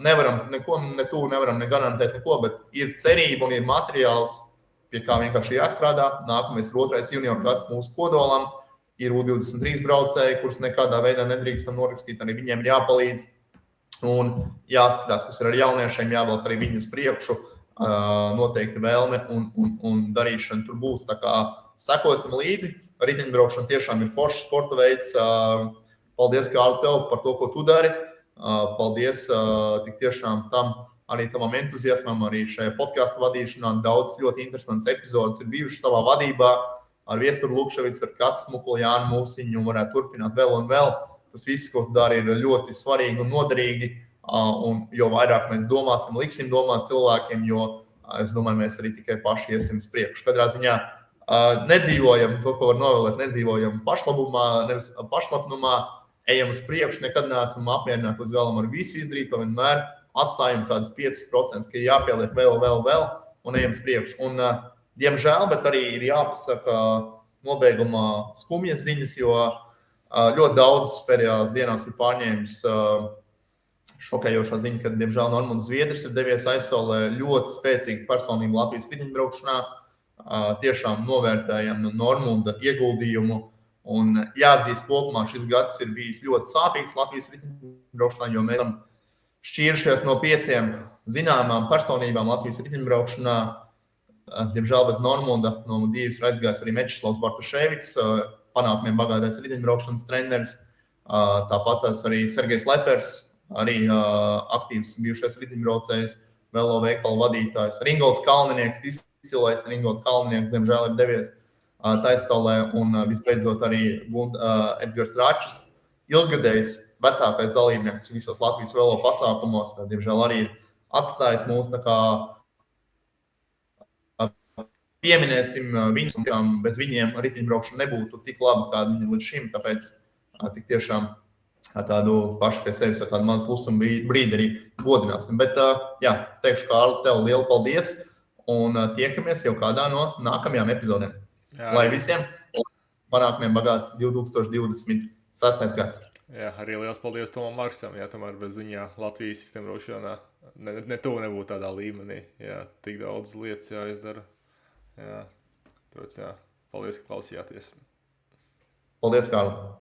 nevaram neko, nevaram garantēt neko, bet ir cerība un ir materiāls, pie kā vienkārši jāstrādā. Nākamais ir 2. junioru gads mūsu kodolam. Ir U23 braucēji, kurus nekādā veidā nedrīkstam norakstīt, arī viņiem ir jāpalīdz. Un jāskatās, kas ir ar jauniešiem, jāvelk arī viņus priekšu. Noteikti vēlme un darīšana tur būs. Tā kā sekosim līdzi. Riteņbraukšana tiešām ir foršs sporta veids. Paldies, Kārli, tev par to, ko tu dari. Paldies tik tiešām arī tavam entuziasmam, arī šajā podcastu vadīšanā. Daudz ļoti interesants epizodes ir bijušas tavā vadībā ar Viesturu Lukševicu, ar Katu Smukuli, Jānu Mūsiņu, un varētu turpināt vēl un vēl. Tas viss, ko tu dari, ir ļoti svarīgi un noderīgi, un jo vairāk mēs domāsim, liksim domāt cilvēkiem, jo es domāju, mēs arī tikai paši iesim uz priekšu. Katrā ziņā nedzīvojam, to, ko var novēlēt, nedzīvojam pašlapnumā, ejam uz priekšu, nekad neesam apmierināti līdz galam ar visu izdarīto, vienmēr atstājam kādus 5%, ka jāpieliek vēl, un ejam uz priekšu. Un, diemžēl, bet arī ir jāpasaka nobeigumā skumjas ziņas, jo ļoti daudz pēdējās dienās ir pārņēmis šokējošā ziņa, ka, diemžēl, Normunds Zviedris ir devies aizsolē ļoti spēcīga personība Latvijas riteņbraukšanā. Tiešām novērtējam Normunda ieguldījumu. Un jāatzīst kopumā, šis gads ir bijis ļoti sāpīgs Latvijas riteņbraukšanā, jo mēs esam šķīrušies no 5 zināmām personībām Latvijas riteņbraukšanā. Diemžēl bez Normunda no dzīves ir aizgājis arī Mečislavs Bartuševics, panākumiem bagātais riteņbraukšanas treneris. Tāpat arī Sergejs Lepers, arī aktīvs bijušais riteņbraucējs, velo veikalu vadītājs. Ringolds Kalninieks, izcilais Ringolds Kalninieks, diemžēl ir devies taissaulē. Un visbeidzot arī Edgars Račs, ilgadējs vecākais dalībnieks visos Latvijas velo pasākumos, diemžēl arī ir atstājis mūs. Tā kā pieminēsim viņus, un bez viņiem riteņbraukšana nebūtu tik laba, kāda viņa līdz šim. Tāpēc tik tiešām tādu pašu pie sevis ar tādu mazu klusumu brīdi arī godināsim. Bet teikšu, Kārli, tev lielu paldies un tiekamies jau kādā no nākamajām epizodēm. Lai visiem panākumiem bagāts 2026. gads. Jā, arī liels paldies Tomam Marksam. Jā, tomēr bez viņa Latvijas riteņbraukšanā ne tuvu nebūtu tādā līmenī. Jā, tik daudz lietas jāizdara. Jā, tāpēc paldies, ka klausījāties. Paldies, Kārli.